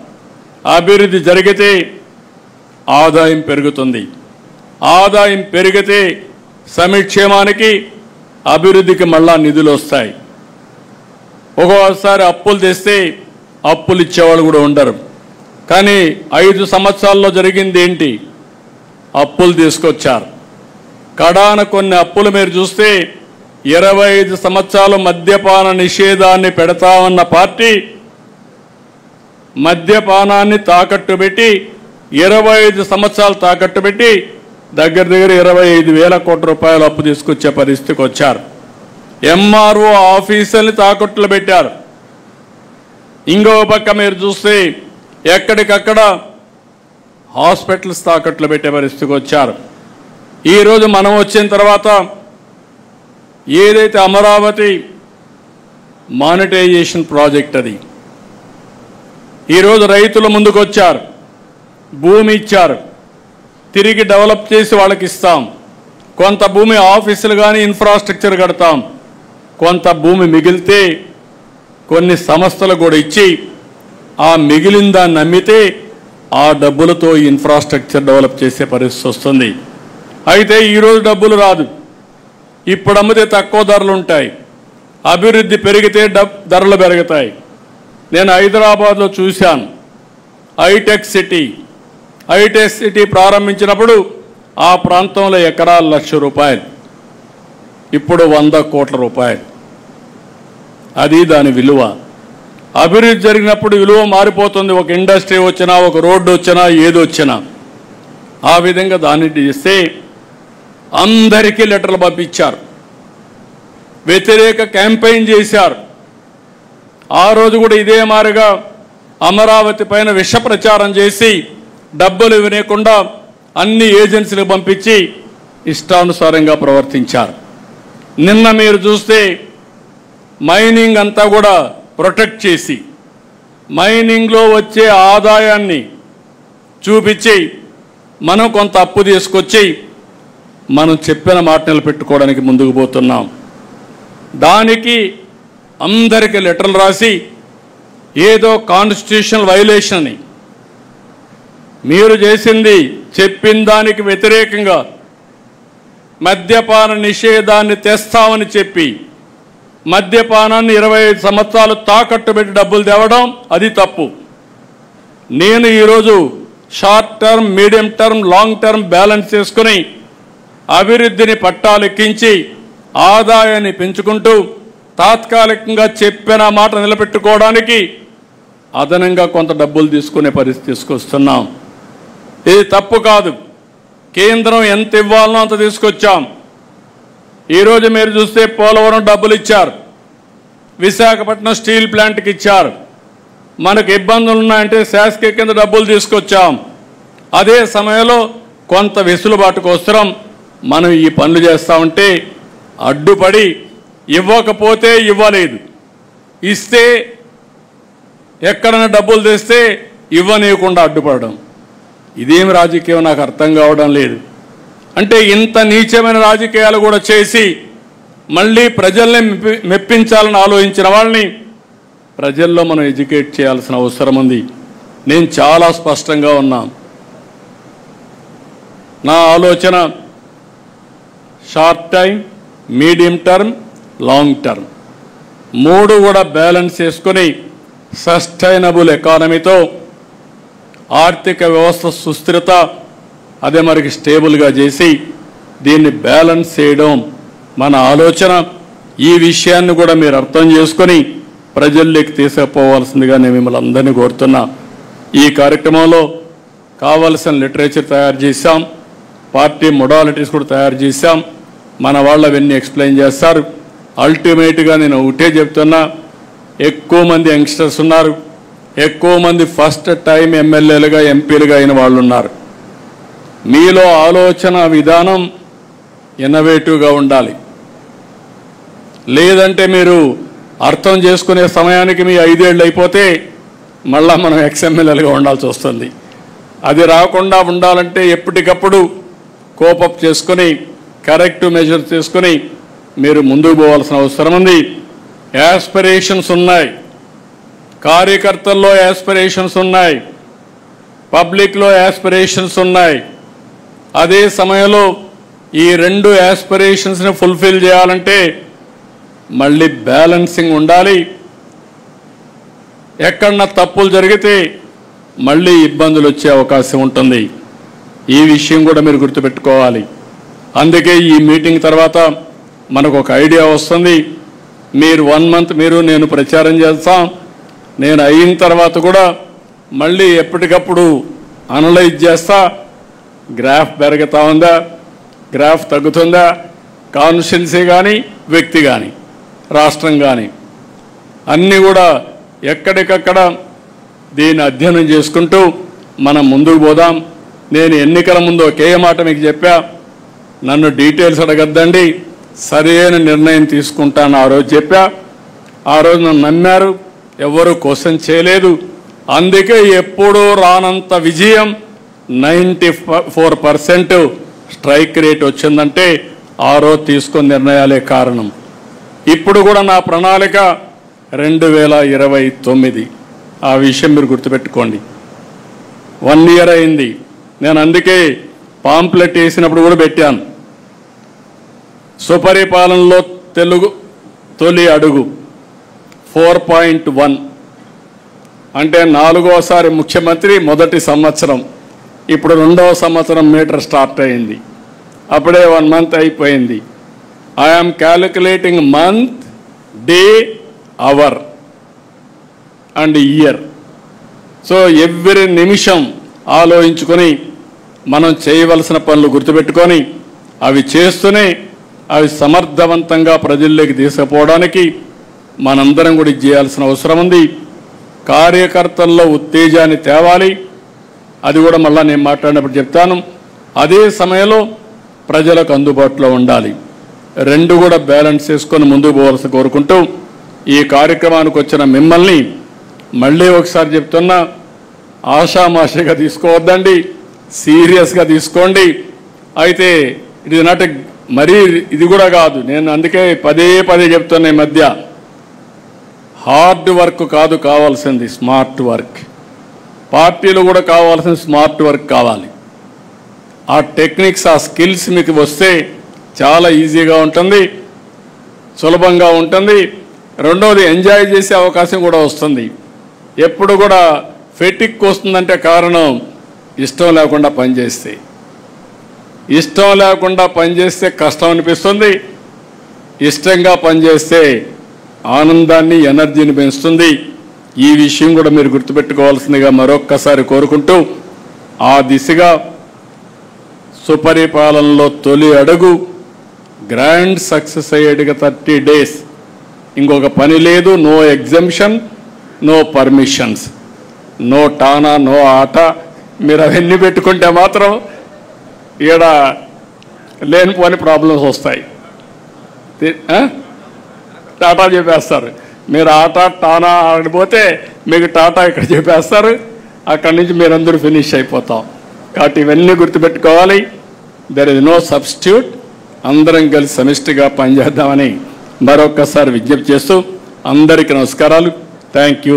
అభివృద్ధి జరిగితే ఆదాయం పెరుగుతుంది, ఆదాయం పెరిగితే సంక్షేమానికి అభివృద్ధికి మళ్ళా నిధులు వస్తాయి. ఒక్కోసారి అప్పులు తెస్తే అప్పులు ఇచ్చేవాళ్ళు కూడా ఉండరు. కానీ 5 సంవత్సరాల్లో జరిగింది ఏంటి? అప్పులు తీసుకొచ్చారు. కడాన కొన్ని అప్పులు మీరు చూస్తే 25 సంవత్సరాలు మద్యపాన నిషేధాన్ని పెడతామన్న పార్టీ మద్యపానాన్ని తాకట్టు పెట్టి 25 సంవత్సరాలు తాకట్టు పెట్టి దగ్గర 25,000 కోట్ల రూపాయలు అప్పు తీసుకొచ్చే పరిస్థితికి వచ్చారు. ఎంఆర్ఓ ఆఫీసుల్ని తాకట్టులో పెట్టారు. ఇంకో పక్క మీరు చూస్తే ఎక్కడికక్కడ హాస్పిటల్స్ తాకట్లు పెట్టే పరిస్థితికి వచ్చారు. ఈరోజు మనం వచ్చిన తర్వాత ఏదైతే అమరావతి మానిటైజేషన్ ప్రాజెక్ట్ అది ఈరోజు రైతులు ముందుకు వచ్చారు, భూమి ఇచ్చారు, తిరిగి డెవలప్ చేసి వాళ్ళకి ఇస్తాం. కొంత భూమి ఆఫీసులు కానీ ఇన్ఫ్రాస్ట్రక్చర్ కడతాం, కొంత భూమి మిగిలితే కొన్ని సంస్థలు కూడా ఇచ్చి ఆ మిగిలిన దాన్ని అమ్మితే ఆ డబ్బులతో ఇన్ఫ్రాస్ట్రక్చర్ డెవలప్ చేసే పరిస్థితి వస్తుంది. అయితే ఈరోజు డబ్బులు రాదు, ఇప్పుడు అమ్మితే తక్కువ ధరలు ఉంటాయి, అభివృద్ధి పెరిగితే ధరలు పెరుగుతాయి. నేను హైదరాబాద్లో చూశాను, హైటెక్ సిటీ ప్రారంభించినప్పుడు ఆ ప్రాంతంలో ఎకరాలు ₹1,00,000, ఇప్పుడు 100 కోట్ల రూపాయలు. అది దాని విలువ. అభివృద్ధి జరిగినప్పుడు విలువ మారిపోతుంది. ఒక ఇండస్ట్రీ వచ్చినా, ఒక రోడ్డు వచ్చినా, ఏది వచ్చినా ఆ విధంగా దాన్ని చేస్తే అందరికీ లెటర్లు పంపించారు, వ్యతిరేక క్యాంపెయిన్ చేశారు. ఆ రోజు కూడా ఇదే మారిగా అమరావతి పైన విష ప్రచారం చేసి డబ్బులు ఇవ్వకుండా అన్ని ఏజెన్సీలకు పంపించి ఇష్టానుసారంగా ప్రవర్తించారు. నిన్న మీరు చూస్తే మైనింగ్ అంతా కూడా ప్రొటెక్ట్ చేసి మైనింగ్లో వచ్చే ఆదాయాన్ని చూపించి మనం కొంత అప్పు తీసుకొచ్చి మనం చెప్పిన మాట నిలబెట్టుకోవడానికి ముందుకు పోతున్నాం. దానికి అందరికీ లెటర్లు రాసి ఏదో కాన్స్టిట్యూషనల్ వైలేషన్ అని మీరు చేసింది చెప్పిన దానికి వ్యతిరేకంగా మద్యపాన నిషేధాన్ని తెస్తామని చెప్పి మద్యపానాన్ని 25 సంవత్సరాలు తాకట్టు పెట్టి డబ్బులు తేవడం అది తప్పు. నేను ఈరోజు short term, medium term, long term balance చేసుకుని అభివృద్ధిని పట్టాలెక్కించి ఆదాయాన్ని పెంచుకుంటూ తాత్కాలికంగా చెప్పిన మాట నిలబెట్టుకోవడానికి అదనంగా కొంత డబ్బులు తీసుకునే పరిస్థితి తీసుకొస్తున్నాం. ఇది తప్పు కాదు. కేంద్రం ఎంత ఇవ్వాలనో అంత తీసుకొచ్చాం. ఈరోజు మీరు చూస్తే పోలవరం డబ్బులు ఇచ్చారు, విశాఖపట్నం స్టీల్ ప్లాంట్కి ఇచ్చారు. మనకు ఇబ్బందులు ఉన్నాయంటే శాసక కింద డబ్బులు తీసుకొచ్చాం. అదే సమయంలో కొంత వెసులుబాటు కోసరం మనం ఈ పనులు చేస్తామంటే అడ్డుపడి ఇవ్వకపోతే ఇవ్వలేదు, ఇస్తే ఎక్కడైనా డబ్బులు తెస్తే ఇవ్వనీయకుండా అడ్డుపడడం, ఇదేమి రాజకీయం నాకు అర్థం కావడం లేదు. అంటే ఇంత నీచమైన రాజకీయాలు కూడా చేసి మళ్ళీ ప్రజల్ని మెప్పించాలని ఆలోచించిన వాళ్ళని ప్రజల్లో మనం ఎడ్యుకేట్ చేయాల్సిన అవసరం ఉంది. నేను చాలా స్పష్టంగా ఉన్నాను. నా ఆలోచన short time, medium term, long term మూడు కూడా బ్యాలెన్స్ చేసుకొని సస్టైనబుల్ ఎకానమీతో ఆర్థిక వ్యవస్థ సుస్థిరత అదే మరికి స్టేబుల్గా చేసి దీన్ని బ్యాలెన్స్ చేయడం మన ఆలోచన. ఈ విషయాన్ని కూడా మీరు అర్థం చేసుకొని ప్రజల్లోకి తీసుకుపోవాల్సిందిగా నేను మిమ్మల్ని అందరినీ కోరుతున్నా. ఈ కార్యక్రమంలో కావలసిన లిటరేచర్ తయారు చేశాం, పార్టీ మొడాలిటీస్ కూడా తయారు చేశాం. మన వాళ్ళు అవన్నీ ఎక్స్ప్లెయిన్ చేస్తారు. అల్టిమేట్గా నేను ఒకటే చెప్తున్నా, ఎక్కువ మంది యంగ్స్టర్స్ ఉన్నారు, ఎక్కువ మంది ఫస్ట్ టైం ఎమ్మెల్యేలుగా ఎంపీలుగా అయిన వాళ్ళు ఉన్నారు. మీలో ఆలోచన విధానం ఇన్నోవేటివ్గా ఉండాలి. లేదంటే మీరు అర్థం చేసుకునే సమయానికి మీ 5 ఏళ్ళు అయిపోతే మళ్ళా మనం ఎక్స్ఎమ్మెల్యేలుగా ఉండాల్సి వస్తుంది. అది రాకుండా ఉండాలంటే ఎప్పటికప్పుడు కోపప్ చేసుకొని కరెక్ట్ మెజర్ చేసుకొని మీరు ముందుకు పోవాల్సిన అవసరం ఉంది. యాస్పిరేషన్స్ ఉన్నాయి, కార్యకర్తల్లో యాస్పిరేషన్స్ ఉన్నాయి, పబ్లిక్లో యాస్పిరేషన్స్ ఉన్నాయి. అదే సమయంలో ఈ 2 యాస్పిరేషన్స్ని ఫుల్ఫిల్ చేయాలంటే మళ్ళీ బ్యాలెన్సింగ్ ఉండాలి. ఎక్కడన్నా తప్పులు జరిగితే మళ్ళీ ఇబ్బందులు వచ్చే అవకాశం ఉంటుంది. ఈ విషయం కూడా మీరు గుర్తుపెట్టుకోవాలి. అందుకే ఈ మీటింగ్ తర్వాత మనకు ఒక ఐడియా వస్తుంది. మీరు 1 మంత్ మీరు నేను ప్రచారం చేస్తాం. నేను అయిన తర్వాత కూడా మళ్ళీ ఎప్పటికప్పుడు అనలైజ్ చేస్తా. గ్రాఫ్ పెరుగుతా ఉందా, గ్రాఫ్ తగ్గుతుందా, కాన్స్టిట్యున్సీ కానీ వ్యక్తి కానీ రాష్ట్రం కానీ అన్నీ కూడా ఎక్కడికక్కడ దీన్ని అధ్యయనం చేసుకుంటూ మనం ముందుకు పోదాం. నేను ఎన్నికల ముందు ఒకే మాట మీకు చెప్పా, నన్ను డీటెయిల్స్ అడగద్దండి, సరైన నిర్ణయం తీసుకుంటాను ఆ రోజు చెప్పా. ఆ రోజు నన్ను నమ్మారు, ఎవరు క్వశ్చన్ చేయలేదు. అందుకే ఎప్పుడూ రానంత విజయం 94% స్ట్రైక్ రేట్ వచ్చిందంటే ఆ రోజు తీసుకున్న నిర్ణయాలే కారణం. ఇప్పుడు కూడా నా ప్రణాళిక 2029. ఆ విషయం మీరు గుర్తుపెట్టుకోండి. 1 year అయింది. నేను అందుకే పాంప్లెట్ వేసినప్పుడు కూడా పెట్టాను, సుపరిపాలనలో తెలుగు తొలి అడుగు 4.1 అంటే 4వసారి ముఖ్యమంత్రి మొదటి సంవత్సరం. ఇప్పుడు 2వ సంవత్సరం మీటర్ స్టార్ట్ అయింది. అప్పుడే 1 month అయిపోయింది. I'm calculating month, day, hour and year. So every నిమిషం ఆలోచించుకొని మనం చేయవలసిన పనులు గుర్తుపెట్టుకొని అవి చేస్తూనే అవి సమర్థవంతంగా ప్రజల్లోకి తీసుకుపోవడానికి మనందరం కూడా చేయాల్సిన అవసరం ఉంది. కార్యకర్తల్లో ఉత్తేజాన్ని తేవాలి. అది కూడా మళ్ళీ నేను మాట్లాడినప్పుడు చెప్తాను. అదే సమయంలో ప్రజలకు అందుబాటులో ఉండాలి. 2 కూడా బ్యాలెన్స్ చేసుకొని ముందుకు పోవాల్సి కోరుకుంటూ ఈ కార్యక్రమానికి వచ్చిన మిమ్మల్ని మళ్ళీ ఒకసారి చెప్తున్నా, ఆషామాషిగా తీసుకోవద్దండి, సీరియస్గా తీసుకోండి. అయితే ఇది మరీ ఇది కూడా కాదు. నేను అందుకే పదే చెప్తున్నా, ఈ మధ్య హార్డ్ వర్క్ కాదు కావాల్సింది, స్మార్ట్ వర్క్. పార్టీలు కూడా కావాల్సిన స్మార్ట్ వర్క్ కావాలి. ఆ టెక్నిక్స్, ఆ స్కిల్స్ మీకు వస్తే చాలా ఈజీగా ఉంటుంది, సులభంగా ఉంటుంది. రెండవది ఎంజాయ్ చేసే అవకాశం కూడా వస్తుంది. ఎప్పుడు కూడా ఫెటిక్ వస్తుందంటే కారణం ఇష్టం లేకుండా పనిచేస్తే. ఇష్టం లేకుండా పనిచేస్తే కష్టం అనిపిస్తుంది, ఇష్టంగా పనిచేస్తే ఆనందాన్ని, ఎనర్జీని పెంచుతుంది. ఈ విషయం కూడా మీరు గుర్తుపెట్టుకోవాల్సిందిగా మరొక్కసారి కోరుకుంటూ, ఆ దిశగా సుపరిపాలనలో తొలి అడుగు గ్రాండ్ సక్సెస్ అయ్యేట్టుగా 30 days. ఇంకొక పని లేదు, no exemption, no permissions, no టానా, నో ఆట. మీరు అవన్నీ పెట్టుకుంటే మాత్రం ఈడ లేనిపోని ప్రాబ్లమ్స్ వస్తాయి. టాటా చెప్పేస్తారు. మీరు ఆట టానా ఆడిపోతే మీకు టాటా ఇక్కడ చెప్పేస్తారు, అక్కడి నుంచి మీరందరూ ఫినిష్ అయిపోతాం. కాబట్టి ఇవన్నీ గుర్తుపెట్టుకోవాలి. There is no substitute. అందరం కలిసి సమిష్టిగా పనిచేద్దామని మరొక్కసారి విజ్ఞప్తి చేస్తూ అందరికీ నమస్కారాలు. Thank you.